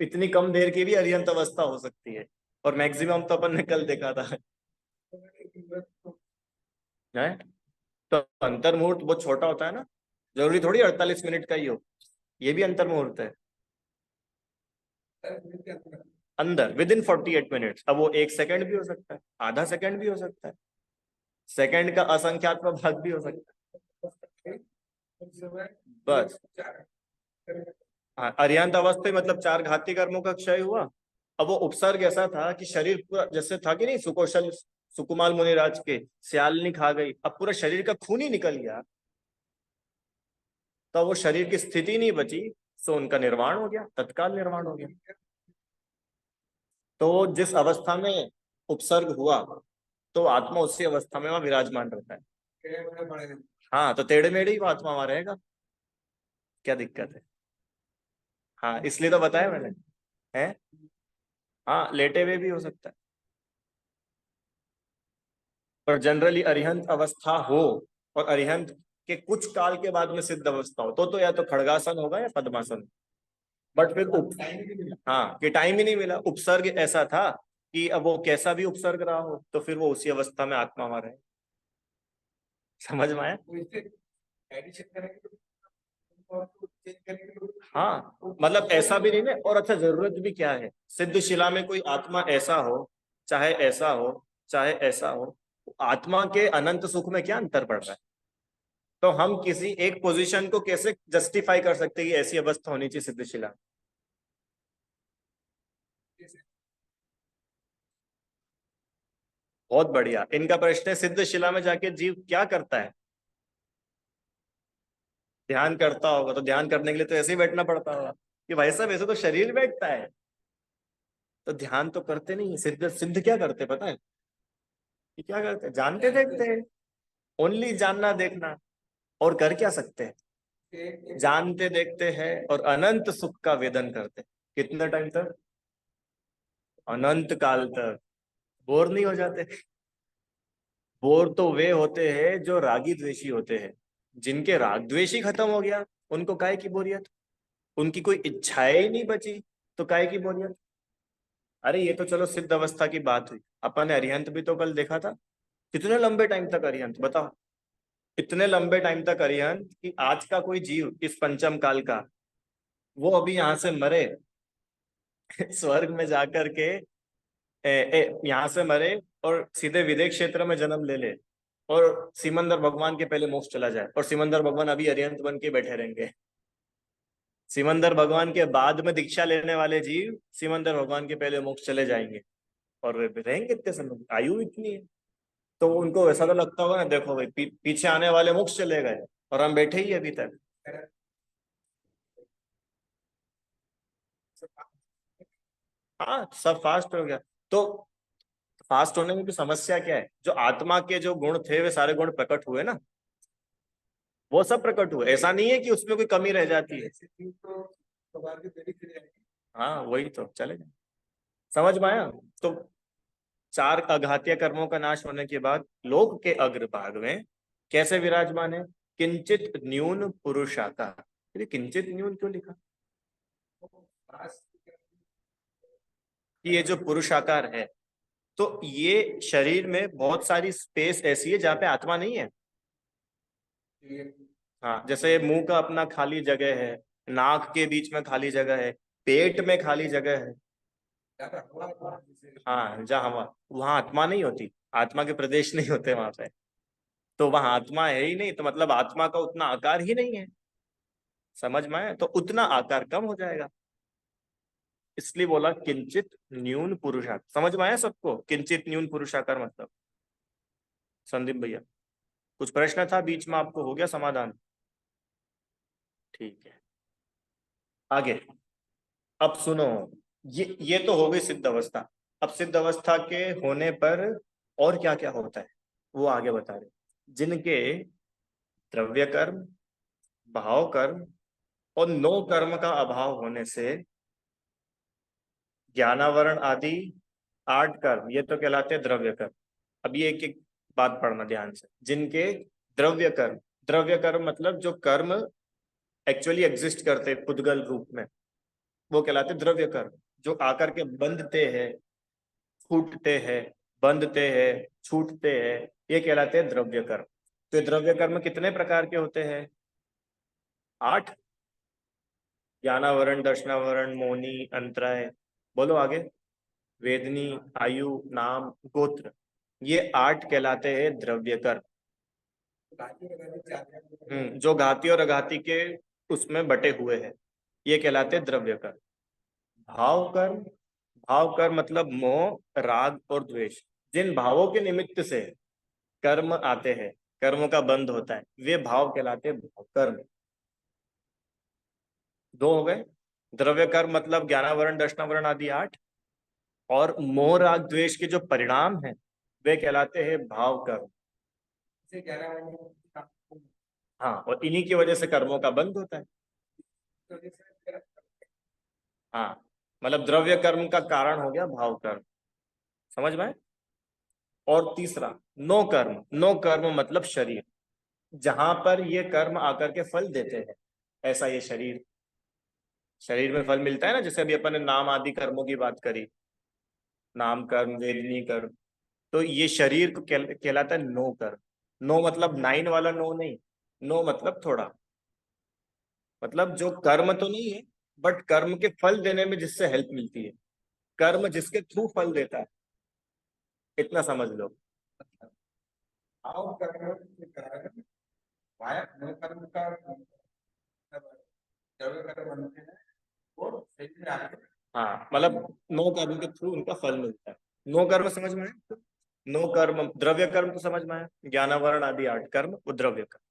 इतनी कम देर की भी अरिहंत अवस्था हो सकती है, और मैक्सिमम तो अपन ने कल देखा था है। तो अंतर मुहूर्त बहुत छोटा होता है ना, जरूरी थोड़ी 48 मिनट का ही हो, ये भी अंतर मुहूर्त है। अंदर विद इन 48 मिनट्स, अब वो 1 सेकंड भी हो सकता है, आधा सेकंड भी हो सकता है, सेकंड का असंख्यात्मक भाग भी हो सकता है। बस हाँ, अरिहंत अवस्था मतलब 4 घाती कर्मों का क्षय हुआ, अब वो उपसर्ग ऐसा था कि शरीर पूरा जैसे था कि नहीं, सुकौशल सुकुमाल मुनिराज के सियालनी खा गई, अब पूरा शरीर का खून ही निकल गया, तो वो शरीर की स्थिति नहीं बची, सो उनका निर्वाण हो गया, तत्काल निर्वाण हो गया। तो जिस अवस्था में उपसर्ग हुआ तो आत्मा उसी अवस्था में वहां विराजमान रहता है। हाँ, तो टेढ़े मेढ़े ही वो आत्मा वहां रहेगा, क्या दिक्कत है? हाँ, इसलिए तो बताया मैंने, है। हाँ, लेटे हुए भी हो सकता है, पर जनरली अरिहंत अवस्था हो और अरिहंत के कुछ काल के बाद में सिद्ध अवस्था हो तो या तो खड़गासन होगा या पद्मासन। बट फिर हाँ, कि टाइम ही नहीं मिला, उपसर्ग ऐसा था कि अब वो कैसा भी उपसर्ग रहा हो तो फिर वो उसी अवस्था में आत्मा वहां रहे। समझ में आया? हाँ, मतलब ऐसा भी नहीं ना। और अच्छा, जरूरत भी क्या है, सिद्ध शिला में कोई आत्मा ऐसा हो, चाहे ऐसा हो, चाहे ऐसा हो, आत्मा के अनंत सुख में क्या अंतर पड़ रहा है? तो हम किसी एक पोजीशन को कैसे जस्टिफाई कर सकते हैं कि ऐसी अवस्था होनी चाहिए सिद्ध शिला? बहुत बढ़िया, इनका प्रश्न है सिद्ध शिला में जाके जीव क्या करता है? ध्यान करता होगा, तो ध्यान करने के लिए तो ऐसे ही बैठना पड़ता होगा कि भाई साहब ऐसे तो शरीर बैठता है, तो ध्यान तो करते नहीं। सिद्ध सिद्ध क्या करते पता है कि क्या करते हैं? जानते देखते हैं, ओनली जानना देखना। और कर क्या सकते हैं? जानते देखते हैं और अनंत सुख का वेदन करते हैं। कितने टाइम तक? अनंत काल तक। बोर नहीं हो जाते? बोर तो वे होते हैं जो रागी द्वेषी होते हैं। जिनके राग द्वेष ही खत्म हो गया, उनको काहे की बोरियत? उनकी कोई इच्छाएं ही नहीं बची, तो काहे की बोरियत? अरे ये तो चलो सिद्ध अवस्था की बात हुई, अपन ने अरिहंत भी तो कल देखा था। कितने लंबे टाइम तक अरिहंत, बताओ। इतने लंबे टाइम तक अरिहंत कि आज का कोई जीव इस पंचम काल का, वो अभी यहाँ से मरे स्वर्ग में जाकर के यहाँ से मरे और सीधे विदेह क्षेत्र में जन्म ले ले, और सिमंदर भगवान के पहले मोक्ष चला जाए, और सिमंदर भगवान अभी अरिहंत बन के बैठे रहेंगे। सिमंदर भगवान के बाद में दीक्षा लेने वाले जीव सिमंदर भगवान के पहले मोक्ष चले जाएंगे, और वे रहेंगे इतने समय, आयु इतनी है। तो उनको ऐसा तो लगता होगा ना, देखो भाई पीछे आने वाले मोक्ष चले गए और हम बैठे ही अभी तक। हाँ, सब फास्ट हो गया। तो फास्ट होने में भी समस्या क्या है? जो आत्मा के जो गुण थे वे सारे गुण प्रकट हुए ना, वो सब प्रकट हुए। ऐसा नहीं है कि उसमें कोई कमी रह जाती है। हाँ, वही तो चलेगा। समझ में आया? तो चार अघातीय कर्मों का नाश होने के बाद लोक के अग्रभाग में कैसे विराजमान है? किंचित न्यून पुरुषाकार। ये किंचित न्यून क्यों लिखा? कि ये जो पुरुषाकार है, तो ये शरीर में बहुत सारी स्पेस ऐसी है जहाँ पे आत्मा नहीं है। हाँ, जैसे मुंह का अपना खाली जगह है, नाक के बीच में खाली जगह है, पेट में खाली जगह है। हाँ, जहाँ हवा, वहां आत्मा नहीं होती, आत्मा के प्रदेश नहीं होते वहां पे। तो वहां आत्मा है ही नहीं, तो मतलब आत्मा का उतना आकार ही नहीं है। समझ में आया? तो उतना आकार कम हो जाएगा, इसलिए बोला किंचित न्यून पुरुषाकार। समझ में आया सबको किंचित न्यून पुरुषाकार मतलब? संदीप भैया, कुछ प्रश्न था बीच में, आपको हो गया समाधान? ठीक है, आगे। अब सुनो, ये तो हो गई सिद्ध अवस्था। अब सिद्ध अवस्था के होने पर और क्या क्या होता है वो आगे बता रहे। जिनके द्रव्य कर्म, भाव कर्म और नो कर्म का अभाव होने से ज्ञानावरण आदि 8 कर्म, ये तो कहलाते हैं द्रव्य कर्म। अब ये एक एक बात पढ़ना ध्यान से। जिनके द्रव्य कर्म, द्रव्य कर्म मतलब जो कर्म एक्चुअली एग्जिस्ट करते हैं पुद्गल रूप में, वो कहलाते द्रव्य कर्म। जो आकर के बंधते हैं, फूटते हैं, बंधते हैं, छूटते हैं, ये कहलाते हैं द्रव्य कर्म। तो ये द्रव्य कर्म कितने प्रकार के होते हैं? 8। ज्ञानावरण, दर्शनावरण, मौनी, अंतराय, बोलो आगे। वेदनी, आयु, नाम, गोत्र, ये 8 कहलाते हैं द्रव्य कर्म। जो घाती और अघाती के उसमें बटे हुए हैं, ये कहलाते हैं द्रव्य कर्म। भाव कर्म, भाव कर्म मतलब मोह, राग और द्वेष, जिन भावों के निमित्त से कर्म आते हैं, कर्मों का बंध होता है, वे भाव कहलाते हैं भाव कर्म। दो हो गए। द्रव्य कर्म मतलब ज्ञानावरण, दर्शनावरण आदि 8, और मोह राग द्वेष के जो परिणाम हैं वे कहलाते हैं भाव कर्म। इसे 11 वाले हाँ, और इन्हीं की वजह से कर्मों का बंध होता है। तो जैसे हाँ, मतलब द्रव्य कर्म का कारण हो गया भाव कर्म। समझ में आए? और तीसरा नो कर्म। नो कर्म मतलब शरीर, जहां पर ये कर्म आकर के फल देते हैं, ऐसा ये शरीर, शरीर में फल मिलता है ना, जैसे अभी अपन ने नाम आदि कर्मों की बात करी, नाम कर्म, वेदनी कर्म, तो ये शरीर को कहलाता है नो कर्म। नो मतलब 9 वाला नो नहीं, नो मतलब थोड़ा, मतलब जो कर्म तो नहीं है बट कर्म के फल देने में जिससे हेल्प मिलती है, कर्म जिसके थ्रू फल देता है, इतना समझ लो। भाव कर्म के कारण वाया न कर्म का द्रव्य कर्म बनते हैं और शरीर में आते हैं। हाँ, मतलब नो कर्म के थ्रू उनका फल मिलता है। नो कर्म समझ में आया? नो कर्म, द्रव्य कर्म तो समझ में आया, ज्ञानावरण आदि 8 कर्म वो द्रव्य कर्म।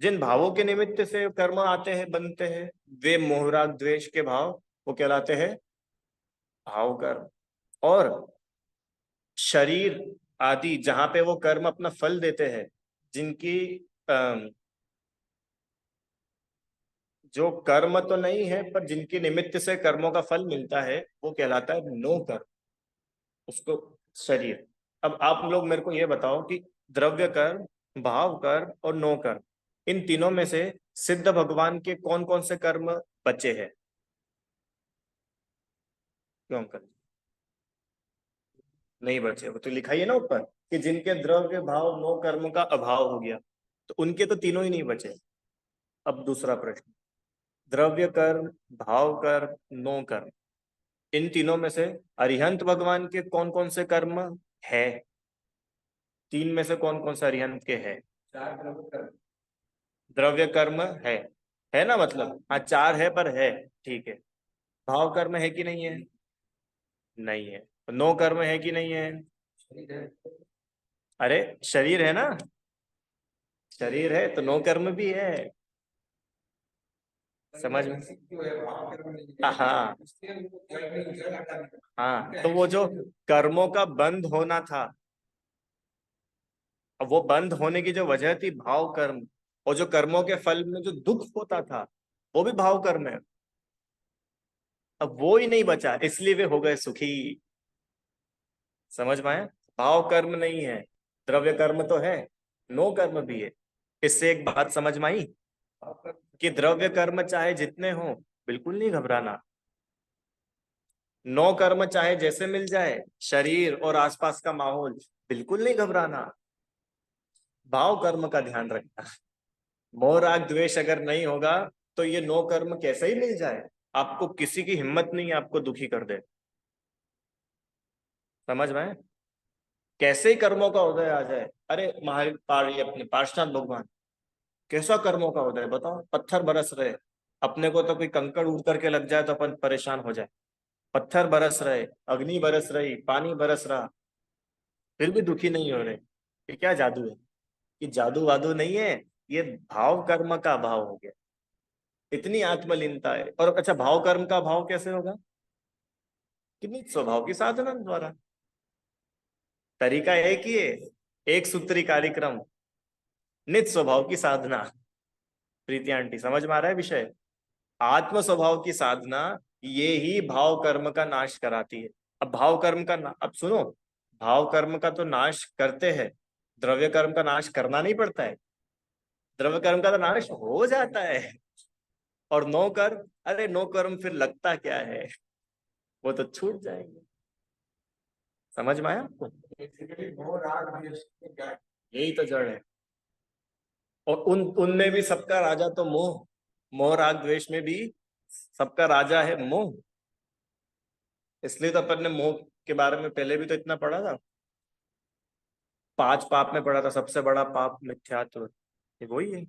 जिन भावों के निमित्त से कर्म आते हैं, बनते हैं, वे मोहराग द्वेष के भाव, वो कहलाते हैं भाव कर्म। और शरीर आदि जहां पे वो कर्म अपना फल देते हैं, जिनकी अम, जो कर्म तो नहीं है पर जिनके निमित्त से कर्मों का फल मिलता है, वो कहलाता है नो कर्म, उसको शरीर। अब आप लोग मेरे को ये बताओ कि द्रव्य कर्म, भाव कर्म और नो कर्म, इन तीनों में से सिद्ध भगवान के कौन कौन से कर्म बचे हैं? क्यों अंकल? नहीं बचे, वो तो लिखा ही है ना ऊपर कि जिनके द्रव्य भाव नो कर्म का अभाव हो गया, तो उनके तो तीनों ही नहीं बचे। अब दूसरा प्रश्न, द्रव्य कर्म, भाव कर्म, नो कर्म, इन तीनों में से अरिहंत भगवान के कौन कौन से कर्म है? तीन में से कौन कौन से अरिहंत के है? चार द्रव्य कर्म द्रव्य कर्म है ना, मतलब हाँ 4 है पर है, ठीक है। भाव कर्म है कि नहीं है? नहीं है। नो कर्म है कि नहीं है? शरीर है। अरे शरीर है ना, शरीर है तो नो कर्म भी है। समझ में? जो है भाव कर्म नहीं है, हाँ इसलिए उनको जड़ नहीं, जड़ हटा नहीं। हाँ, तो वो जो कर्मों का बंद होना था, अब वो बंद होने की जो वजह थी भाव कर्म, और जो कर्मों के फल में जो दुख होता था वो भी भाव कर्म है। अब वो ही नहीं बचा, इसलिए वे हो गए सुखी। समझ में आया? भाव कर्म नहीं है, द्रव्य कर्म तो है, नो कर्म भी है। इससे एक बात समझ में आई भाव कर्म कि द्रव्य कर्म चाहे जितने हो, बिल्कुल नहीं घबराना। नो कर्म चाहे जैसे मिल जाए, शरीर और आसपास का माहौल, बिल्कुल नहीं घबराना। भाव कर्म का ध्यान रखना। मोह राग द्वेष अगर नहीं होगा तो ये नो कर्म कैसे ही मिल जाए, आपको किसी की हिम्मत नहीं है आपको दुखी कर दे। समझ में? कैसे ही कर्मों का उदय आ जाए, अरे ये अपने पार्षनाथ भगवान, कैसा कर्मों का उदय बताओ, पत्थर बरस रहे, अपने को तो कोई कंकड़ उड़ करके लग जाए तो अपन परेशान हो जाए, पत्थर बरस रहे, अग्नि बरस रही, पानी बरस रहा, फिर भी दुखी नहीं हो रहे, ये क्या जादू है? ये जादू वादू नहीं है, ये भाव कर्म का अभाव हो गया। इतनी आत्मलीनता है। और अच्छा, भाव कर्म का अभाव कैसे होगा? कि निज स्वभाव की साधना द्वारा। तरीका एक ही है, एक सूत्री कार्यक्रम, निज स्वभाव की साधना। प्रीति आंटी समझ में आ रहा है विषय? आत्म स्वभाव की साधना, ये ही भाव कर्म का नाश कराती है। अब भाव कर्म का अब सुनो, भाव कर्म का तो नाश करते हैं, द्रव्य कर्म का नाश करना नहीं पड़ता है। द्रव्य कर्म का तो नाश हो जाता है। और नो कर्म, अरे नो कर्म फिर लगता क्या है, वो तो छूट जाएंगे। समझ में आया आपको? बेसिकली मोह राग द्वेष के क्या है? यही तो जड़ है। और उनमें भी सबका राजा तो मोह, मोह राग द्वेष में भी सबका राजा है मोह। इसलिए तो अपन ने मोह के बारे में पहले भी तो इतना पढ़ा था, 5 पाप में पढ़ा था, सबसे बड़ा पाप मिथ्यात्व, ये वही है।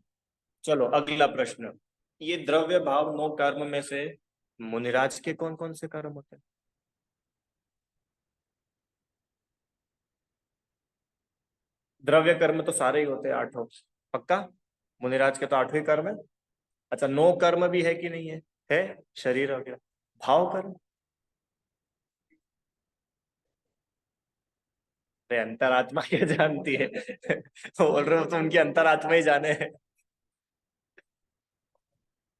चलो अगला प्रश्न, ये द्रव्य भाव नो कर्म में से मुनिराज के कौन कौन से कर्म होते हैं? द्रव्य कर्म तो सारे ही होते हैं, आठों। पक्का? मुनिराज के तो आठों ही कर्म है। अच्छा, नो कर्म भी है कि नहीं है? है। शरीर हो गया। भाव कर्म। अरे अंतरात्मा क्या जानती है? बोल रहे हो तो उनकी अंतरात्मा ही जाने है।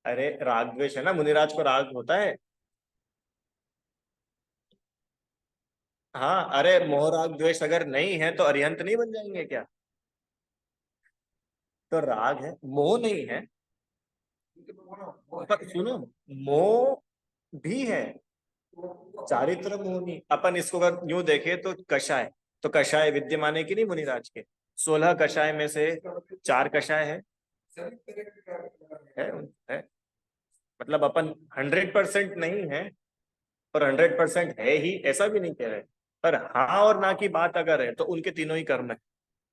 अरे राग द्वेष है ना, मुनिराज को राग होता है। हाँ, अरे मोह राग द्वेष अगर नहीं है तो अरिहंत नहीं बन जाएंगे क्या? तो राग है, मोह नहीं है। पर सुनो, मोह भी है, चारित्र मोह नहीं। अपन इसको अगर यूं देखे तो कषाय, तो कषाय विद्यमान है कि नहीं मुनिराज के? 16 कषाय में से 4 कषाय है, है। मतलब अपन 100% नहीं है, और 100% है ही ऐसा भी नहीं कह रहे। पर हाँ और ना की बात अगर है तो उनके तीनों ही कर्म है।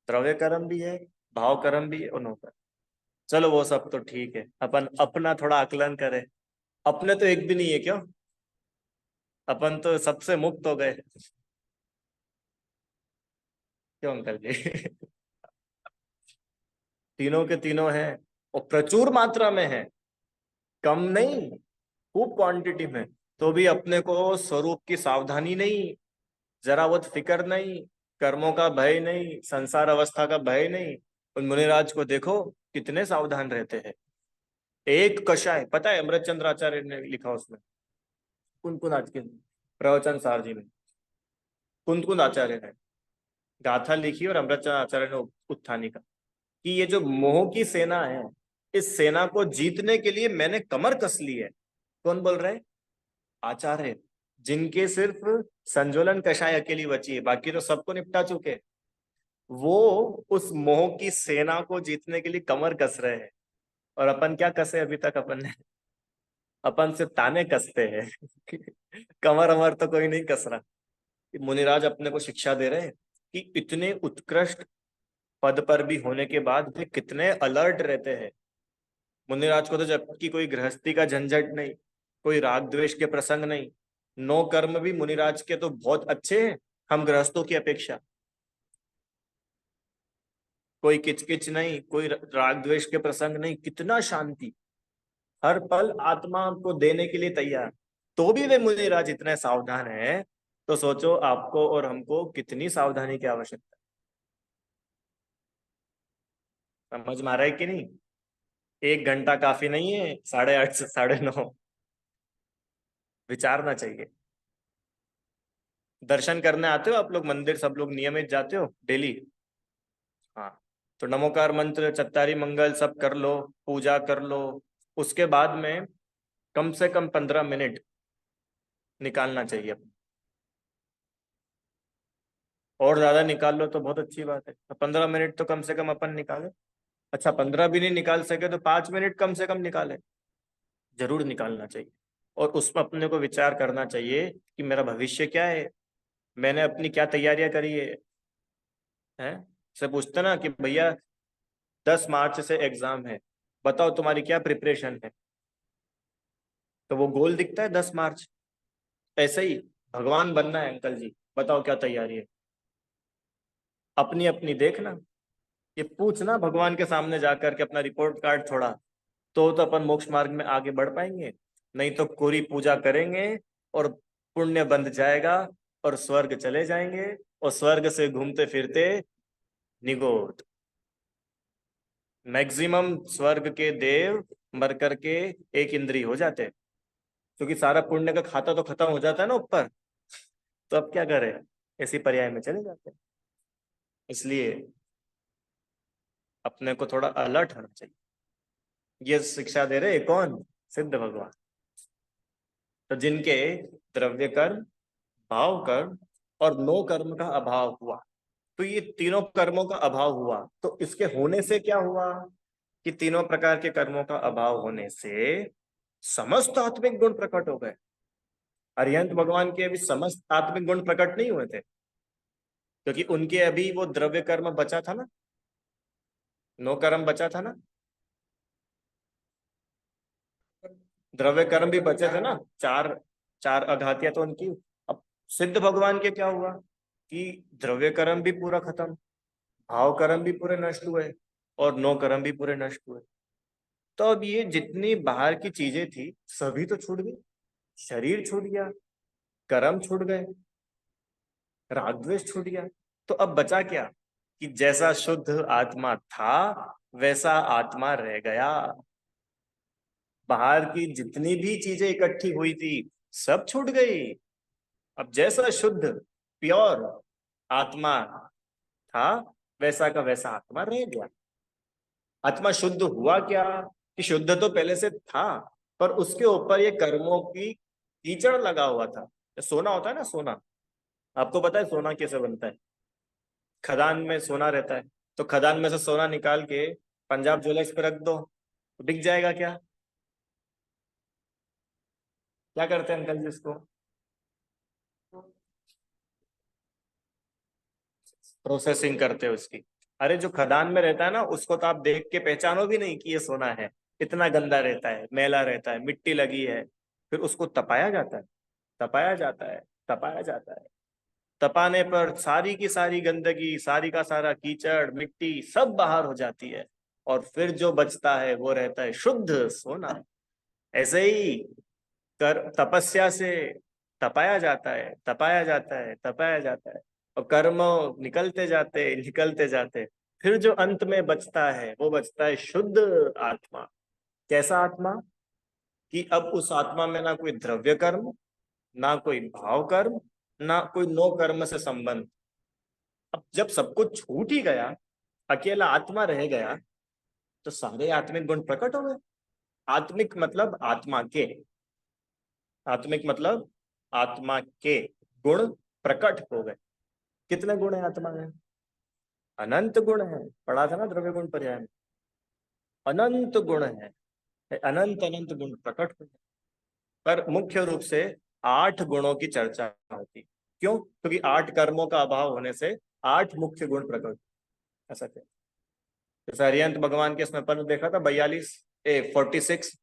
द्रव्य कर्म भी है, भाव कर्म भी है, उन्होंने। चलो वो सब तो ठीक है, अपन अपना थोड़ा आकलन करें। अपने तो एक भी नहीं है क्यों? अपन तो सबसे मुक्त हो गए। क्यों अंकल जी? तीनों के तीनों हैं, और प्रचुर मात्रा में है, कम नहीं, खूब क्वांटिटी में। तो भी अपने को स्वरूप की सावधानी नहीं, जरा बहुत फिक्र नहीं, कर्मों का भय नहीं, संसार अवस्था का भय नहीं। उन मुनिराज को देखो, कितने सावधान रहते हैं। एक कषाय, पता है अमृतचंद्र आचार्य ने लिखा उसमें, कुंद आज के प्रवचन सार जी में, कुंद आचार्य ने गाथा लिखी, और अमृतचंद्र आचार्य ने उत्थानी का, कि ये जो मोह की सेना है, इस सेना को जीतने के लिए मैंने कमर कस ली है। कौन बोल रहे हैं? आचार्य, जिनके सिर्फ संज्वलन कषाय अकेली बची है, बाकी तो सबको निपटा चुके। वो उस मोह की सेना को जीतने के लिए कमर कस रहे हैं। और अपन क्या कसे अभी तक? अपन ने, अपन से ताने कसते हैं। कमर अमर तो कोई नहीं कस रहा। मुनिराज अपने को शिक्षा दे रहे हैं कि इतने उत्कृष्ट पद पर भी होने के बाद वे कितने अलर्ट रहते हैं। मुनिराज को तो जबकि कोई गृहस्थी का झंझट नहीं, कोई राग द्वेष के प्रसंग नहीं। नो कर्म भी मुनिराज के तो बहुत अच्छे हैं, हम गृहस्थों की अपेक्षा। कोई किचकिच नहीं, कोई राग द्वेष के प्रसंग नहीं, कितना शांति, हर पल आत्मा को देने के लिए तैयार। तो भी वे मुनिराज इतने सावधान हैं, तो सोचो आपको और हमको कितनी सावधानी की आवश्यकता है। समझ में आ रहा है कि नहीं? 1 घंटा काफी नहीं है, 8:30 से 9:30। विचारना चाहिए। दर्शन करने आते हो आप लोग मंदिर? सब लोग नियमित जाते हो डेली? हाँ। तो नमोकार मंत्र, चत्तारी मंगल सब कर लो, पूजा कर लो। उसके बाद में कम से कम 15 मिनट निकालना चाहिए। और ज्यादा निकाल लो तो बहुत अच्छी बात है, तो 15 मिनट तो कम से कम अपन निकाले। अच्छा, 15 भी नहीं निकाल सके तो 5 मिनट कम से कम निकाले, जरूर निकालना चाहिए। और उसमें अपने को विचार करना चाहिए कि मेरा भविष्य क्या है, मैंने अपनी क्या तैयारियां करी है। से पूछते ना कि भैया 10 मार्च से एग्जाम है, बताओ तुम्हारी क्या प्रिपरेशन है? तो वो गोल दिखता है 10 मार्च। ऐसे ही भगवान बनना है अंकल जी, बताओ क्या तैयारी है? अपनी अपनी देखना, ये पूछना भगवान के सामने जाकर के अपना रिपोर्ट कार्ड छोड़ा, तो अपन मोक्ष मार्ग में आगे बढ़ पाएंगे। नहीं तो कोरी पूजा करेंगे, और पुण्य बंध जाएगा, और स्वर्ग चले जाएंगे, और स्वर्ग से घूमते फिरते निगोद। मैक्सिमम स्वर्ग के देव मर करके एक इंद्री हो जाते हैं, क्योंकि सारा पुण्य का खाता तो खत्म हो जाता है ना ऊपर। तो अब क्या करें, इसी पर्याय में चले जाते हैं। इसलिए अपने को थोड़ा अलर्ट होना चाहिए। ये शिक्षा दे रहे कौन? सिद्ध भगवान। तो जिनके द्रव्य कर्म, भाव कर्म और नो कर्म का अभाव हुआ, तो ये तीनों कर्मों का अभाव हुआ, तो इसके होने से क्या हुआ? कि तीनों प्रकार के कर्मों का अभाव होने से समस्त आत्मिक गुण प्रकट हो गए। अरिहंत भगवान के अभी समस्त आत्मिक गुण प्रकट नहीं हुए थे, क्योंकि उनके अभी वो द्रव्य कर्म बचा था ना, नो कर्म बचा था ना। द्रव्य कर्म भी बचे थे ना, चार, चार अघातियां तो उनकी। अब सिद्ध भगवान के क्या हुआ कि द्रव्य कर्म भी पूरा खत्म, भाव कर्म भी पूरे नष्ट हुए और नो कर्म भी पूरे नष्ट हुए। तो अब ये जितनी बाहर की चीजें थी सभी तो छूट गई, शरीर छूट गया, कर्म छूट गए, राग द्वेष छूट गया। तो अब बचा क्या कि जैसा शुद्ध आत्मा था वैसा आत्मा रह गया। बाहर की जितनी भी चीजें इकट्ठी हुई थी सब छूट गई। अब जैसा शुद्ध प्योर आत्मा था वैसा का वैसा आत्मा रह गया। आत्मा शुद्ध हुआ क्या कि शुद्ध तो पहले से था, पर उसके ऊपर ये कर्मों की कीचड़ लगा हुआ था। सोना होता है ना, सोना, आपको पता है सोना कैसे बनता है? खदान में सोना रहता है, तो खदान में से सोना निकाल के पंजाब ज्वेलर्स पे रख दो तो बिक जाएगा क्या? क्या करते हैं अंकल जी इसको? प्रोसेसिंग करते हो उसकी। अरे जो खदान में रहता है ना उसको तो आप देख के पहचानो भी नहीं कि ये सोना है। इतना गंदा रहता है, मैला रहता है, मिट्टी लगी है। फिर उसको तपाया जाता है, तपाया जाता है, तपाया जाता है। तपाने पर सारी की सारी गंदगी, सारी का सारा कीचड़ मिट्टी सब बाहर हो जाती है। और फिर जो बचता है वो रहता है शुद्ध सोना। ऐसे ही कर तपस्या से तपाया जाता है, तपाया जाता है, तपाया जाता है। और कर्म निकलते जाते, फिर जो अंत में बचता है वो बचता है शुद्ध आत्मा। कैसा आत्मा कि अब उस आत्मा में ना कोई द्रव्य कर्म, ना कोई भाव कर्म, ना कोई नो कर्म से संबंध। अब जब सब कुछ छूट ही गया, अकेला आत्मा रह गया, तो सारे आत्मिक गुण प्रकट हो गए। आत्मिक मतलब आत्मा के, आत्मिक मतलब आत्मा के गुण प्रकट हो गए। कितने गुण है आत्मा में? अनंत गुण है। पढ़ा था ना द्रव्य गुण पर्याय में, अनंत गुण है। अनंत अनंत गुण प्रकट हो गए। पर मुख्य रूप से 8 गुणों की चर्चा होती। क्यों? क्योंकि 8 कर्मों का अभाव होने से 8 मुख्य गुण प्रकट। ऐसा क्या? जैसे हरियंत भगवान के इसमें पद देखा था 42, 46।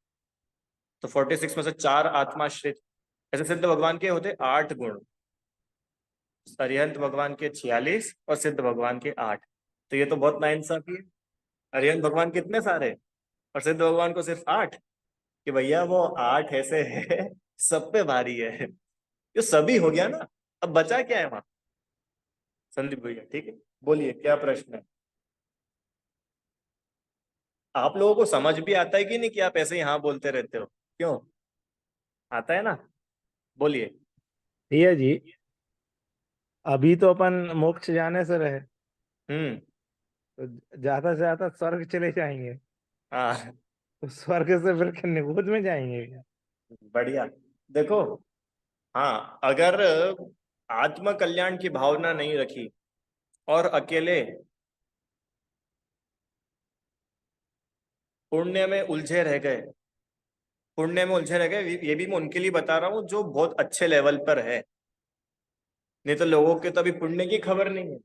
तो 46 में से 4 आत्माश्रित। ऐसे सिद्ध भगवान के होते 8 गुण। अरिहंत भगवान के 46 और सिद्ध भगवान के 8। तो ये तो बहुत नाइंसाफी है। अरिहंत भगवान कितने सारे और सिद्ध भगवान को सिर्फ 8? कि भैया वो 8 ऐसे है सब पे भारी है। ये सभी हो गया ना, अब बचा क्या है वहां? संदीप भैया ठीक है, बोलिए क्या प्रश्न है? आप लोगों को समझ भी आता है कि नहीं कि आप ऐसे ही हाँ बोलते रहते हो? क्यों? आता है ना? बोलिए। भैया जी, अभी तो अपन मोक्ष जाने से रहे, हम्म। तो ज्यादा से ज्यादा स्वर्ग चले जाएंगे। हाँ, तो स्वर्ग से फिर क्या निगुझ में जाएंगे क्या? बढ़िया। देखो, हाँ, अगर आत्म कल्याण की भावना नहीं रखी और अकेले पुण्य में उलझे रह गए, पुण्य में उलझे रह गए, ये भी मैं उनके लिए बता रहा हूँ जो बहुत अच्छे लेवल पर है। नहीं तो लोगों के तो अभी पुण्य की खबर नहीं है,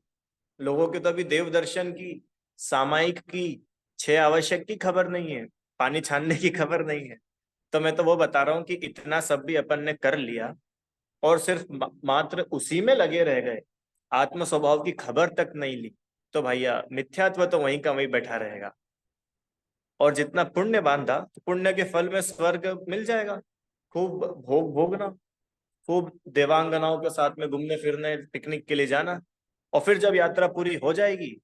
लोगों के तो अभी देव दर्शन की, सामायिक की, 6 आवश्यक की खबर नहीं है, पानी छानने की खबर नहीं है। तो मैं तो वो बता रहा हूँ कि इतना सब भी अपन ने कर लिया और सिर्फ मात्र उसी में लगे रह गए, आत्म स्वभाव की खबर तक नहीं ली, तो भैया मिथ्यात्व तो वहीं का वहीं बैठा रहेगा। और जितना पुण्य बांधा तो पुण्य के फल में स्वर्ग मिल जाएगा। खूब भोग भोगना, खूब देवांगनाओं के साथ में घूमने फिरने पिकनिक के लिए जाना। और फिर जब यात्रा पूरी हो जाएगी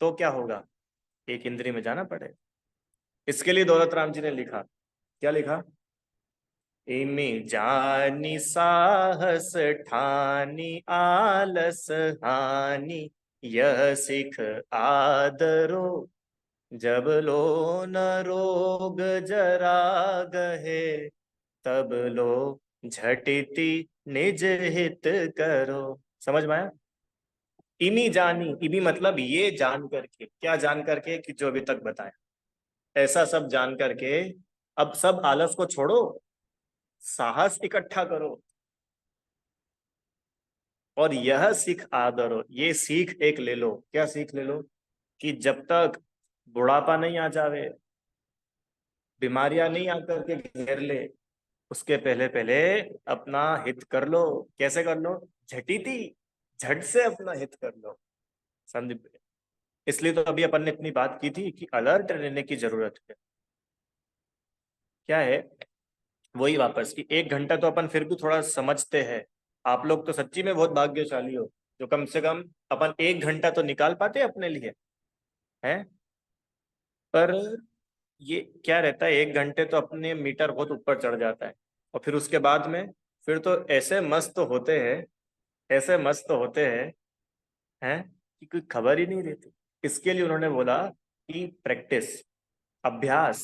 तो क्या होगा? एक इंद्री में जाना पड़ेगा। इसके लिए दौलत राम जी ने लिखा, क्या लिखा? इमे जानी साहस ठानी आलस हानि, यह सिख आदरो जब लो न रोग जरा गहे, तब लो झटिति निज हित करो। समझ में आया? इमी जानी, इमी मतलब ये जान करके, क्या जान करके कि जो अभी तक बताया, ऐसा सब जान करके अब सब आलस को छोड़ो, साहस इकट्ठा करो और यह सीख आदरो, ये सीख एक ले लो। क्या सीख ले लो? कि जब तक बुढ़ापा नहीं आ जावे, बीमारियां नहीं आकर के घेर ले, उसके पहले पहले अपना हित कर लो। कैसे कर लो? झटी थी, झट से अपना हित कर लो। संदीप, इसलिए तो अभी अपन ने इतनी बात की थी कि अलर्ट रहने की जरूरत है। क्या है, वही वापस कि 1 घंटा तो अपन फिर भी थोड़ा समझते हैं। आप लोग तो सच्ची में बहुत भाग्यशाली हो, जो कम से कम अपन 1 घंटा तो निकाल पाते हैं अपने लिए, है। पर ये क्या रहता है, 1 घंटे तो अपने मीटर बहुत ऊपर चढ़ जाता है, और फिर उसके बाद में फिर तो ऐसे मस्त होते हैं, ऐसे मस्त होते हैं कि कोई खबर ही नहीं रहती। इसके लिए उन्होंने बोला कि प्रैक्टिस, अभ्यास,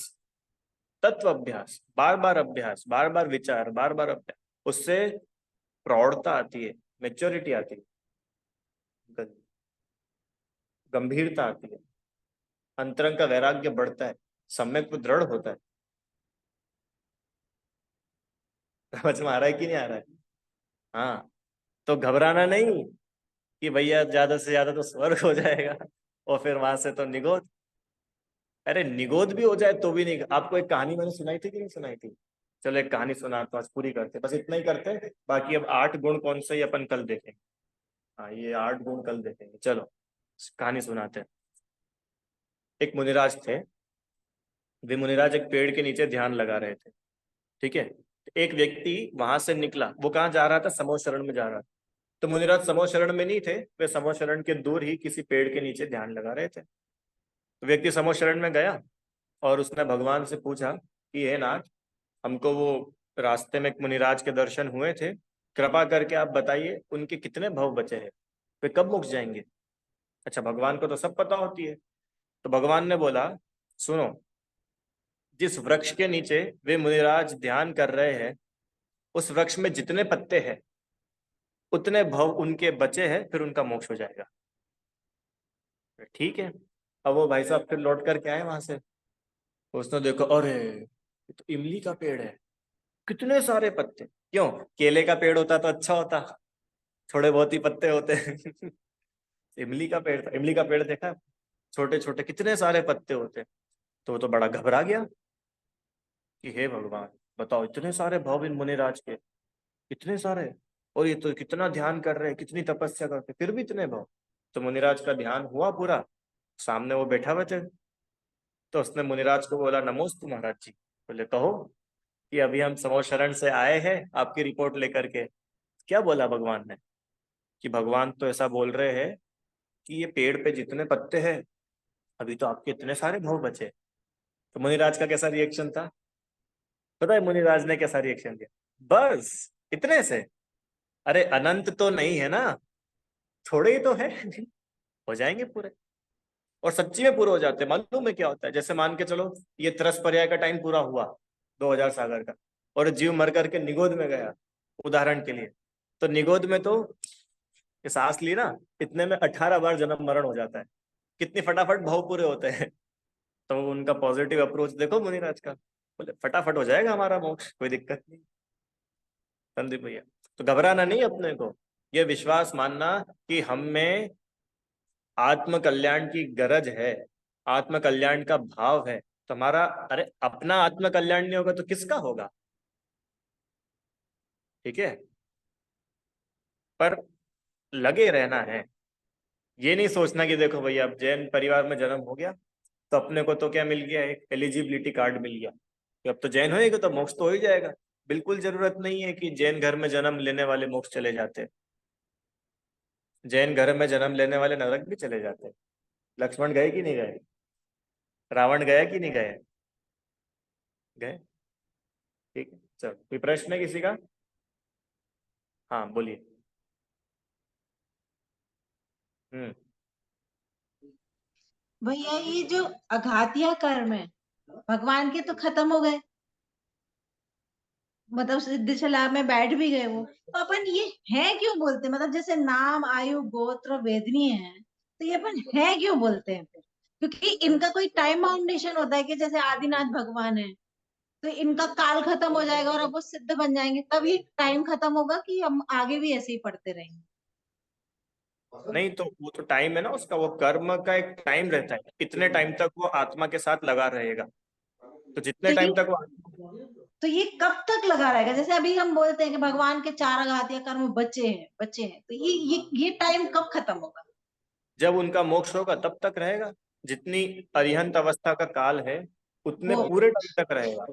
तत्व अभ्यास, बार बार अभ्यास, बार बार विचार, बार बार अभ्यास, उससे प्रौढ़ता आती है, मेच्योरिटी आती है, गंभीरता आती है, अंतरंग का वैराग्य बढ़ता है, सम्यक दृढ़ होता है। समझ में आ रहा है कि नहीं आ रहा है? हाँ, तो घबराना नहीं कि भैया ज्यादा से ज्यादा तो स्वर्ग हो जाएगा और फिर वहां से तो निगोद। अरे निगोद भी हो जाए तो भी नहीं। आपको एक कहानी मैंने सुनाई थी कि नहीं सुनाई थी? चलो एक कहानी सुना तो आज पूरी करते, बस इतना ही करते हैं। बाकी अब 8 गुण कौन से ये अपन कल देखेंगे। हाँ, ये 8 गुण कल देखेंगे। चलो कहानी सुनाते हैं। एक मुनिराज थे। वे मुनिराज एक पेड़ के नीचे ध्यान लगा रहे थे। ठीक है। एक व्यक्ति वहां से निकला, वो कहाँ जा रहा था? समो शरण में जा रहा था। तो मुनिराज समो शरण में नहीं थे, वे समो शरण के दूर ही किसी पेड़ के नीचे ध्यान लगा रहे थे। तो व्यक्ति समो शरण में गया और उसने भगवान से पूछा कि हे नाथ, हमको वो रास्ते में एक मुनिराज के दर्शन हुए थे, कृपा करके आप बताइए उनके कितने भव बचे हैं, वे कब मुक जाएंगे? अच्छा, भगवान को तो सब पता होती है। तो भगवान ने बोला, सुनो, जिस वृक्ष के नीचे वे मुनिराज ध्यान कर रहे हैं, उस वृक्ष में जितने पत्ते हैं उतने भव उनके बचे हैं, फिर उनका मोक्ष हो जाएगा। ठीक है। अब वो भाई साहब फिर लौट करके आए वहां से। उसने देखो, अरे ये तो इमली का पेड़ है, कितने सारे पत्ते। क्यों? केले का पेड़ होता तो अच्छा होता, थोड़े बहुत ही पत्ते होते इमली का पेड़ था। इमली का पेड़ देखा, छोटे छोटे कितने सारे पत्ते होते। तो वो तो बड़ा घबरा गया कि हे भगवान, बताओ इतने सारे भव इन मुनिराज के, इतने सारे, और ये तो कितना ध्यान कर रहे हैं, कितनी तपस्या करते, फिर भी इतने भव। तो मुनिराज का ध्यान हुआ पूरा, सामने वो बैठा हुआ थे। तो उसने मुनिराज को बोला, नमोस्तु महाराज जी। बोले कहो कि अभी हम समो शरण से आए हैं आपकी रिपोर्ट लेकर के। क्या बोला भगवान ने? कि भगवान तो ऐसा बोल रहे हैं कि ये पेड़ पे जितने पत्ते हैं, अभी तो आपके इतने सारे भव बचे। तो मुनिराज का कैसा रिएक्शन था? पता है मुनिराज ने कैसा रिएक्शन दिया? बस इतने से? अरे अनंत तो नहीं है ना, थोड़े ही तो है हो जाएंगे पूरे। और सच्ची में पूरे हो जाते हैं। मालूम है क्या होता है? जैसे मान के चलो ये त्रस पर्याय का टाइम पूरा हुआ, 2000 सागर का, और जीव मर करके निगोद में गया, उदाहरण के लिए। तो निगोद में तो ये सांस ली ना, इतने में 18 बार जन्म मरण हो जाता है। कितनी फटाफट भाव पूरे होते हैं। तो उनका पॉजिटिव अप्रोच देखो मुनिराज का, बोले फटाफट हो जाएगा हमारा मोक्ष, कोई दिक्कत नहीं। संदीप भैया, तो घबराना नहीं अपने को, ये विश्वास मानना कि हम में आत्म कल्याण की गरज है, आत्म कल्याण का भाव है। तो हमारा, अरे अपना आत्म कल्याण नहीं होगा तो किसका होगा? ठीक है। पर लगे रहना है, ये नहीं सोचना कि देखो भैया अब जैन परिवार में जन्म हो गया तो अपने को तो क्या मिल गया, एक एलिजिबिलिटी कार्ड मिल गया कि अब तो जैन होएगा तो मोक्ष तो हो ही जाएगा। बिल्कुल जरूरत नहीं है कि जैन घर में जन्म लेने वाले मोक्ष चले जाते हैं। जैन घर में जन्म लेने वाले नरक भी चले जाते हैं। लक्ष्मण गए कि नहीं गए? रावण गया कि नहीं गए? गए। ठीक है, चलो कोई प्रश्न है किसी का? हाँ बोलिए। हम्म। भैया ये जो अघातिया कर्म है भगवान के तो खत्म हो गए, मतलब सिद्ध लाभ में बैठ भी गए वो, तो अपन ये है क्यों बोलते हैं? मतलब जैसे नाम, आयु, गोत्र, वेदनीय है, तो ये अपन है क्यों बोलते हैं फिर? क्योंकि इनका कोई टाइम बाउंडेशन होता है कि जैसे आदिनाथ भगवान है तो इनका काल खत्म हो जाएगा और अब वो सिद्ध बन जाएंगे, तब ये टाइम खत्म होगा कि हम आगे भी ऐसे ही पढ़ते रहेंगे? नहीं तो वो तो टाइम है ना उसका, वो कर्म का एक टाइम रहता है, कितने टाइम तक वो आत्मा के साथ लगा रहेगा। तो जितने तो ये टाइम तक वो, तो ये कब तक लगा रहेगा? जैसे अभी हम बोलते हैं कि भगवान के 4 आघातीय कर्म बचे हैं, तो ये टाइम कब खत्म होगा? जब उनका मोक्ष होगा तब तक रहेगा, जितनी अरिहंत अवस्था का काल है उतने वो पूरे टाइम तक रहेगा।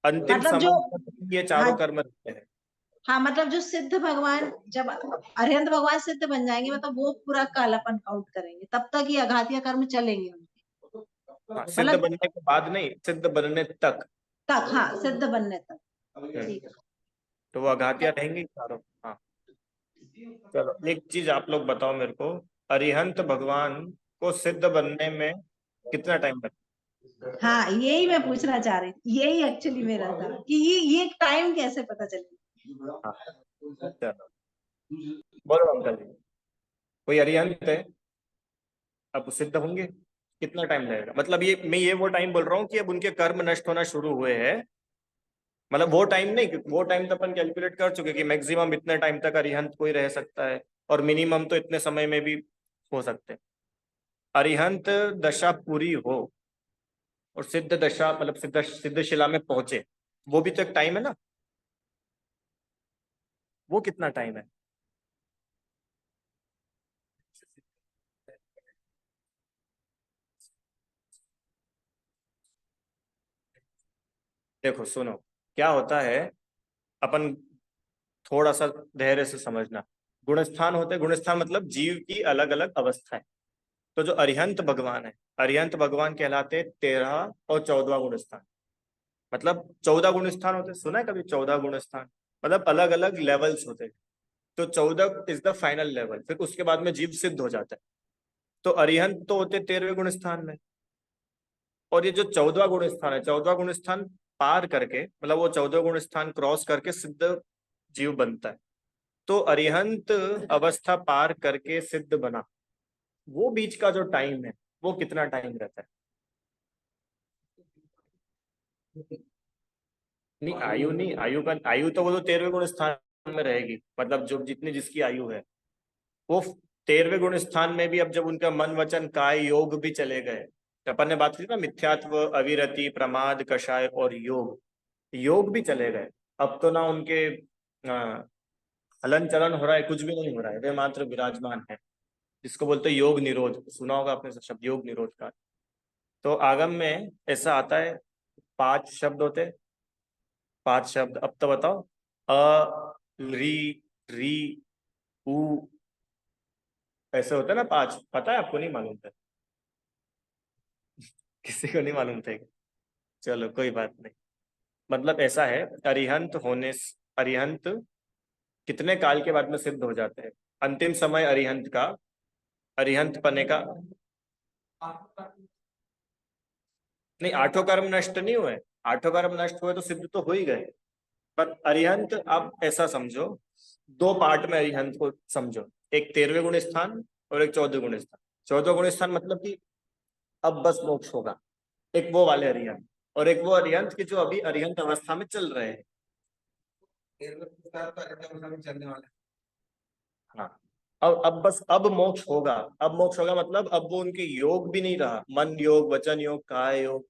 अंतिम मतलब जो, समय तक ये हाँ चारों कर्म रहते हैं। हाँ, मतलब जो सिद्ध भगवान, जब अरिहंत भगवान सिद्ध बन जाएंगे, मतलब वो पूरा काल अपन काउंट करेंगे, तब तक ये अघातिया कर्म चलेंगे उनके। हाँ, सिद्ध मतलब बनने के बाद नहीं, सिद्ध बनने तक। तक, हाँ, सिद्ध बनने तक। हम्म, ठीक है। तो वो अघातिया रहेंगे ही चारों। हाँ, चलो एक चीज आप लोग बताओ मेरे को, अरिहंत भगवान को सिद्ध बनने में कितना टाइम लगता हाँ, यही मैं पूछना चाह रही थी, यही एक्चुअली मेरा था कि ये टाइम कैसे पता चलेगा। है? हाँ, चलो बोलो अंकल जी, कोई अरिहंत है, अब सिद्ध होंगे, कितना टाइम लगेगा? मतलब ये मैं ये वो टाइम बोल रहा हूँ कि अब उनके कर्म नष्ट होना शुरू हुए हैं, मतलब वो टाइम नहीं, क्योंकि वो टाइम तो अपन कैलकुलेट कर चुके कि मैक्सिमम इतने टाइम तक अरिहंत कोई रह सकता है, और मिनिमम तो इतने समय में भी हो सकते हैं। अरिहंत दशा पूरी हो और सिद्ध दशा मतलब सिद्ध शिला में पहुंचे, वो भी तो एक टाइम है ना, वो कितना टाइम है? देखो सुनो, क्या होता है, अपन थोड़ा सा धैर्य से समझना। गुणस्थान होते हैं, गुणस्थान मतलब जीव की अलग अलग अवस्थाएं। तो जो अरिहंत भगवान है, अरिहंत भगवान कहलाते हैं 13 और 14वां गुणस्थान। मतलब 14 गुणस्थान होते हैं, सुना है कभी 14 गुणस्थान? मतलब अलग अलग लेवल्स होते हैं। तो 14 इज द फाइनल लेवल, फिर उसके बाद में जीव सिद्ध हो जाता है। तो अरिहंत तो होते 13वें गुणस्थान में, और ये जो 14वां गुणस्थान है, 14वां गुणस्थान पार करके, मतलब वो 14 गुणस्थान क्रॉस करके सिद्ध जीव बनता है। तो अरिहंत अवस्था पार करके सिद्ध बना, वो बीच का जो टाइम है वो कितना टाइम रहता है? नहीं आयु नहीं, आयु का आयु तो वो तो 13वें गुण स्थान में रहेगी, मतलब जो जितनी जिसकी आयु है वो 13वें गुण स्थान में भी, अब जब उनका मन वचन काय योग भी चले गए, तो अपन ने बात की ना, मिथ्यात्व, अविरति, प्रमाद, कषाय और योग, योग भी चले गए। अब तो ना उनके हलन चलन हो रहा है, कुछ भी नहीं हो रहा है, वे मात्र विराजमान है, जिसको बोलते हैं योग निरोध। सुना होगा आपने शब्द योग निरोध का। तो आगम में ऐसा आता है, 5 शब्द होते हैं, 5 शब्द। अब तो बताओ, अ, री, री, उ, ऐसे होता है ना 5, पता है आपको? नहीं मालूम था? किसी को नहीं मालूम था? चलो कोई बात नहीं। मतलब ऐसा है, अरिहंत अरिहंत कितने काल के बाद में सिद्ध हो जाते हैं? अंतिम समय अरिहंत का, अरिहंत पने का, नहीं, 8 कर्म नष्ट नहीं हुए। 8 कर्म नष्ट हुए तो सिद्ध तो हो ही गए। पर अरिहंत आप ऐसा समझो, 2 पार्ट में अरिहंत को समझो, एक 13वें गुण स्थान और एक 14वें गुण स्थान। 14वां गुण स्थान मतलब कि अब बस मोक्ष होगा, एक वो वाले अरिहंत, और एक वो अरिहंत की जो अभी अरिहंत अवस्था में चल रहे हैं। चलने वाले। हाँ, अब बस अब मोक्ष होगा। अब मोक्ष होगा मतलब अब वो उनके योग भी नहीं रहा, मन योग, वचन योग, काय योग,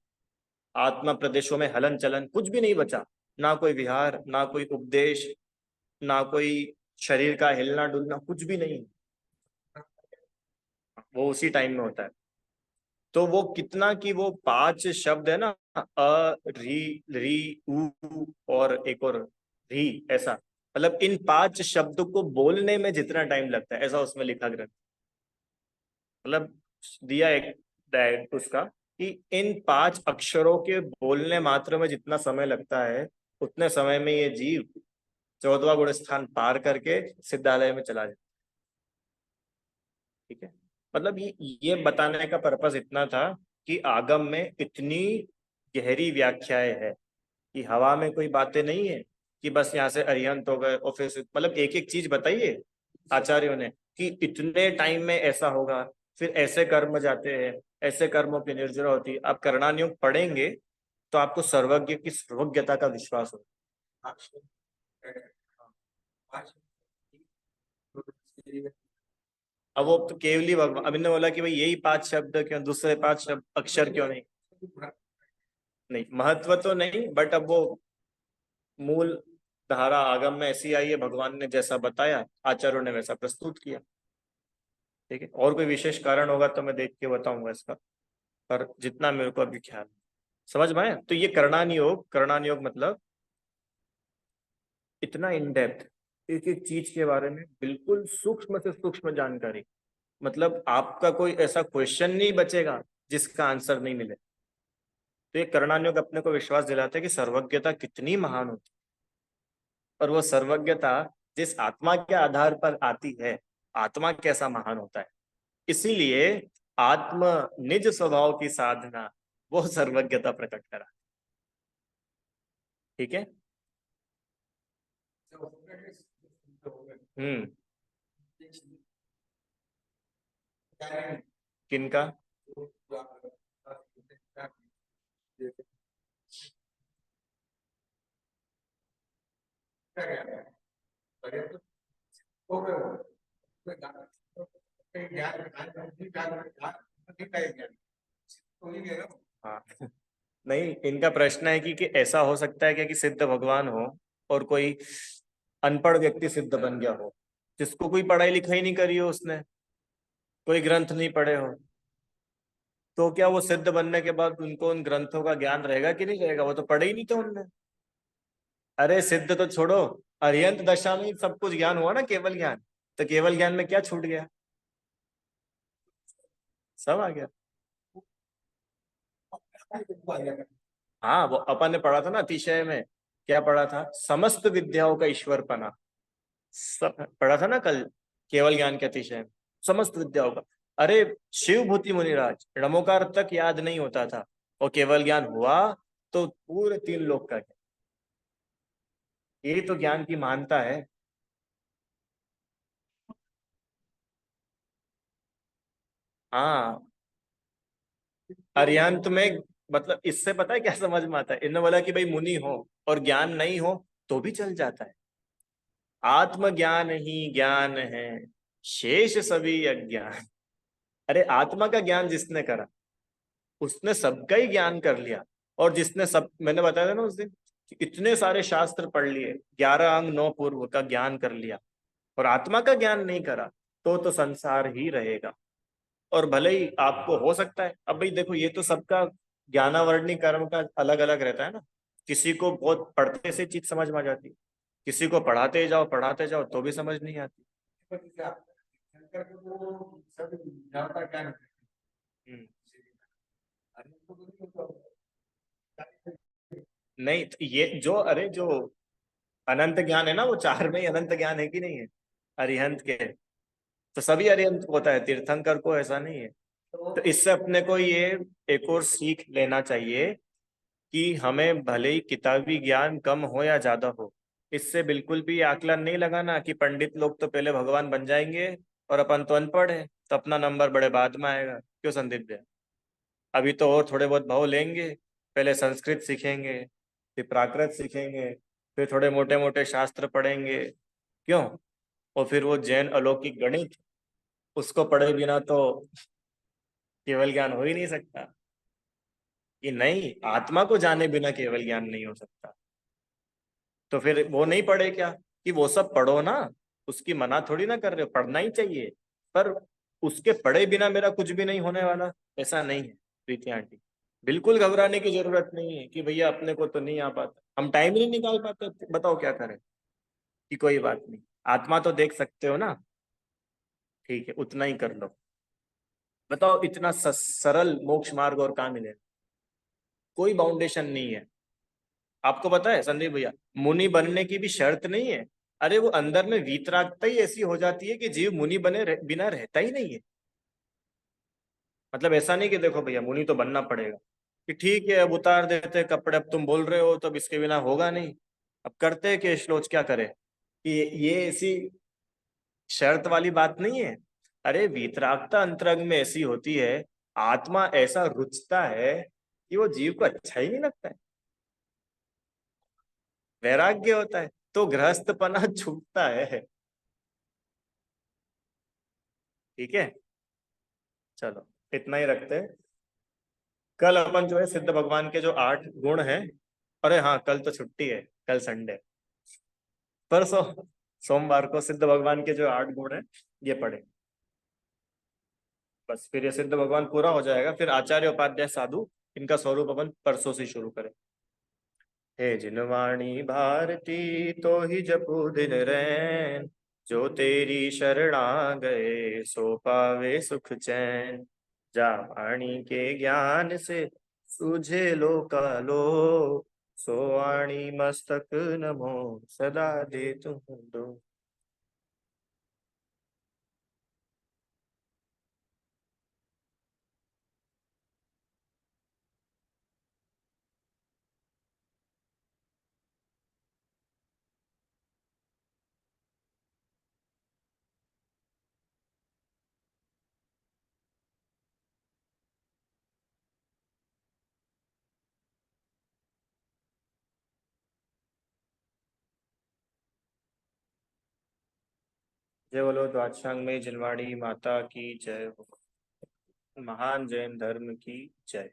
आत्मा प्रदेशों में हलन चलन कुछ भी नहीं बचा, ना कोई विहार, ना कोई उपदेश, ना कोई शरीर का हिलना डुलना, कुछ भी नहीं। वो उसी टाइम में होता है। तो वो कितना कि वो 5 शब्द है ना, अ, री, उ, और एक और री, ऐसा, मतलब इन 5 शब्द को बोलने में जितना टाइम लगता है, ऐसा उसमें लिखा ग्रंथ, मतलब दिया एक डायरेक्ट उसका, कि इन 5 अक्षरों के बोलने मात्र में जितना समय लगता है, उतने समय में ये जीव 14वां गुण स्थान पार करके सिद्धालय में चला जाए। ठीक है, मतलब ये बताने का पर्पस इतना था कि आगम में इतनी गहरी व्याख्याएं है, कि हवा में कोई बातें नहीं है कि बस यहाँ से अरिहंत हो गए और फिर मतलब एक एक चीज बताइए आचार्यों ने, कि इतने टाइम में ऐसा होगा, फिर ऐसे कर्म जाते हैं, ऐसे कर्मों की निर्जरा होती है। आप करणानुयोग पढ़ेंगे तो आपको सर्वज्ञ की सर्वज्ञता का विश्वास होगा। अब वो तो केवली भगवान, अब इन्होंने बोला कि भाई यही 5 शब्द क्यों, दूसरे 5 शब्द अक्षर क्यों नहीं? नहीं, महत्व तो नहीं, बट अब वो मूल धारा आगम में ऐसी आई है, भगवान ने जैसा बताया, आचार्यों ने वैसा प्रस्तुत किया। ठीक है, और कोई विशेष कारण होगा तो मैं देख के बताऊंगा इसका, पर जितना मेरे को अभी ख्याल है। समझ में आया? तो ये करणान योग मतलब इतना इन डेप्थ, एक एक चीज के बारे में बिल्कुल सूक्ष्म से सूक्ष्म जानकारी। मतलब आपका कोई ऐसा क्वेश्चन नहीं बचेगा जिसका आंसर नहीं मिले। तो ये करणान योग अपने को विश्वास दिलाता है कि सर्वज्ञता कितनी महान होती है, और वो सर्वज्ञता जिस आत्मा के आधार पर आती है, आत्मा कैसा महान होता है। इसीलिए आत्म निज स्वभाव की साधना वो सर्वज्ञता प्रकट करा। ठीक है। हम्म। किनका? हाँ नहीं, इनका प्रश्न है कि ऐसा हो सकता है क्या कि सिद्ध भगवान हो और कोई अनपढ़ व्यक्ति सिद्ध बन गया हो, जिसको कोई पढ़ाई लिखाई नहीं करी हो, उसने कोई ग्रंथ नहीं पढ़े हो, तो क्या वो सिद्ध बनने के बाद उनको उन ग्रंथों का ज्ञान रहेगा कि नहीं रहेगा? वो तो पढ़े ही नहीं थे उनने। अरे सिद्ध तो छोड़ो, अरिहंत दशा में ही सब कुछ ज्ञान हुआ ना, केवल ज्ञान। तो केवल ज्ञान में क्या छूट गया? सब आ गया। हाँ, वो अपन ने पढ़ा था ना अतिशय में, क्या पढ़ा था? समस्त विद्याओं का ईश्वर पना। सब पढ़ा था ना कल, केवल ज्ञान के अतिशय में, समस्त विद्याओं का। अरे शिव भूति मुनिराज णमोकार तक याद नहीं होता था, और केवल ज्ञान हुआ तो पूरे 3 लोक का ज्ञान। ये तो ज्ञान की महानता है। हाँ, अरिहंत में मतलब इससे पता है क्या समझ में आता है? इन्होंने बोला कि भाई मुनि हो और ज्ञान नहीं हो तो भी चल जाता है, आत्मज्ञान ही ज्ञान है, शेष सभी अज्ञान। अरे आत्मा का ज्ञान जिसने करा उसने सबका ही ज्ञान कर लिया। और जिसने सब, मैंने बताया था ना उस दिन कि इतने सारे शास्त्र पढ़ लिए, 11 अंग 9 पूर्व का ज्ञान कर लिया, और आत्मा का ज्ञान नहीं करा तो संसार ही रहेगा। और भले ही आपको हो सकता है, अब भाई देखो ये तो सबका ज्ञानावर्णी कर्म का अलग अलग रहता है ना। किसी को बहुत पढ़ते से चीज समझ में आ जाती है, किसी को पढ़ाते जाओ तो भी समझ नहीं आती। हम्म। नहीं तो ये जो, अरे जो अनंत ज्ञान है ना, वो 4 में ही अनंत ज्ञान है कि नहीं है अरिहंत के? तो सभी अरिहंत को होता है, तीर्थंकर को ऐसा नहीं है। तो इससे अपने को ये एक और सीख लेना चाहिए कि हमें भले ही किताबी ज्ञान कम हो या ज्यादा हो, इससे बिल्कुल भी आकलन नहीं लगाना कि पंडित लोग तो पहले भगवान बन जाएंगे और अपन तो अनपढ़ है तो अपना नंबर बड़े बाद में आएगा। क्यों संदीप जी? अभी तो और थोड़े बहुत भाव लेंगे, पहले संस्कृत सीखेंगे, फिर प्राकृत सीखेंगे, फिर थोड़े मोटे मोटे शास्त्र पढ़ेंगे। क्यों? और फिर वो जैन अलौकिक गणित, उसको पढ़े बिना तो केवल ज्ञान हो ही नहीं सकता। कि नहीं, आत्मा को जाने बिना केवल ज्ञान नहीं हो सकता। तो फिर वो नहीं पढ़े क्या कि वो सब पढ़ो ना, उसकी मना थोड़ी ना कर रहे हो, पढ़ना ही चाहिए, पर उसके पढ़े बिना मेरा कुछ भी नहीं होने वाला, ऐसा नहीं है प्रीति आंटी। बिल्कुल घबराने की जरूरत नहीं है कि भैया अपने को तो नहीं आ पाता, हम टाइम नहीं निकाल पाते, बताओ क्या करें। कि कोई बात नहीं, आत्मा तो देख सकते हो ना, ठीक है उतना ही कर लो। बताओ इतना सरल मोक्ष मार्ग और कहाँ मिले? कोई बाउंडेशन नहीं है। आपको पता है संदीप भैया, मुनि बनने की भी शर्त नहीं है। अरे वो अंदर में वीतरागता ही ऐसी हो जाती है कि जीव मुनि बिना रहता ही नहीं है। मतलब ऐसा नहीं कि देखो भैया मुनि तो बनना पड़ेगा, कि ठीक है अब उतार देते हैं कपड़े, अब तुम बोल रहे हो तो अब इसके बिना होगा नहीं, अब करते हैं कि श्लोच क्या करे, कि ये ऐसी शर्त वाली बात नहीं है। अरे वीतरागता अंतरंग में ऐसी होती है, आत्मा ऐसा रुचता है कि वो जीव को अच्छा ही नहीं लगता है, वैराग्य होता है तो गृहस्थपना छूटता है। ठीक है, चलो इतना ही रखते हैं। कल अपन जो है सिद्ध भगवान के जो 8 गुण हैं, अरे हाँ कल तो छुट्टी है, कल संडे, परसों सोमवार को सिद्ध भगवान के जो 8 गुण हैं ये पढ़े। बस फिर ये सिद्ध भगवान पूरा हो जाएगा। फिर आचार्य उपाध्याय साधु, इनका स्वरूप अपन परसों से शुरू करें। हे जिनवाणी भारती तो ही जपू दिन रैन, जो तेरी शरणा गए सो पावे सुख चैन। जा वाणी के ज्ञान से सूझे लो का लो, सो वाणी मस्तक नमो सदा दे तुम दो। जय बोलो द्वादशांग में जिनवाणी माता की जय हो। महान जैन धर्म की जय।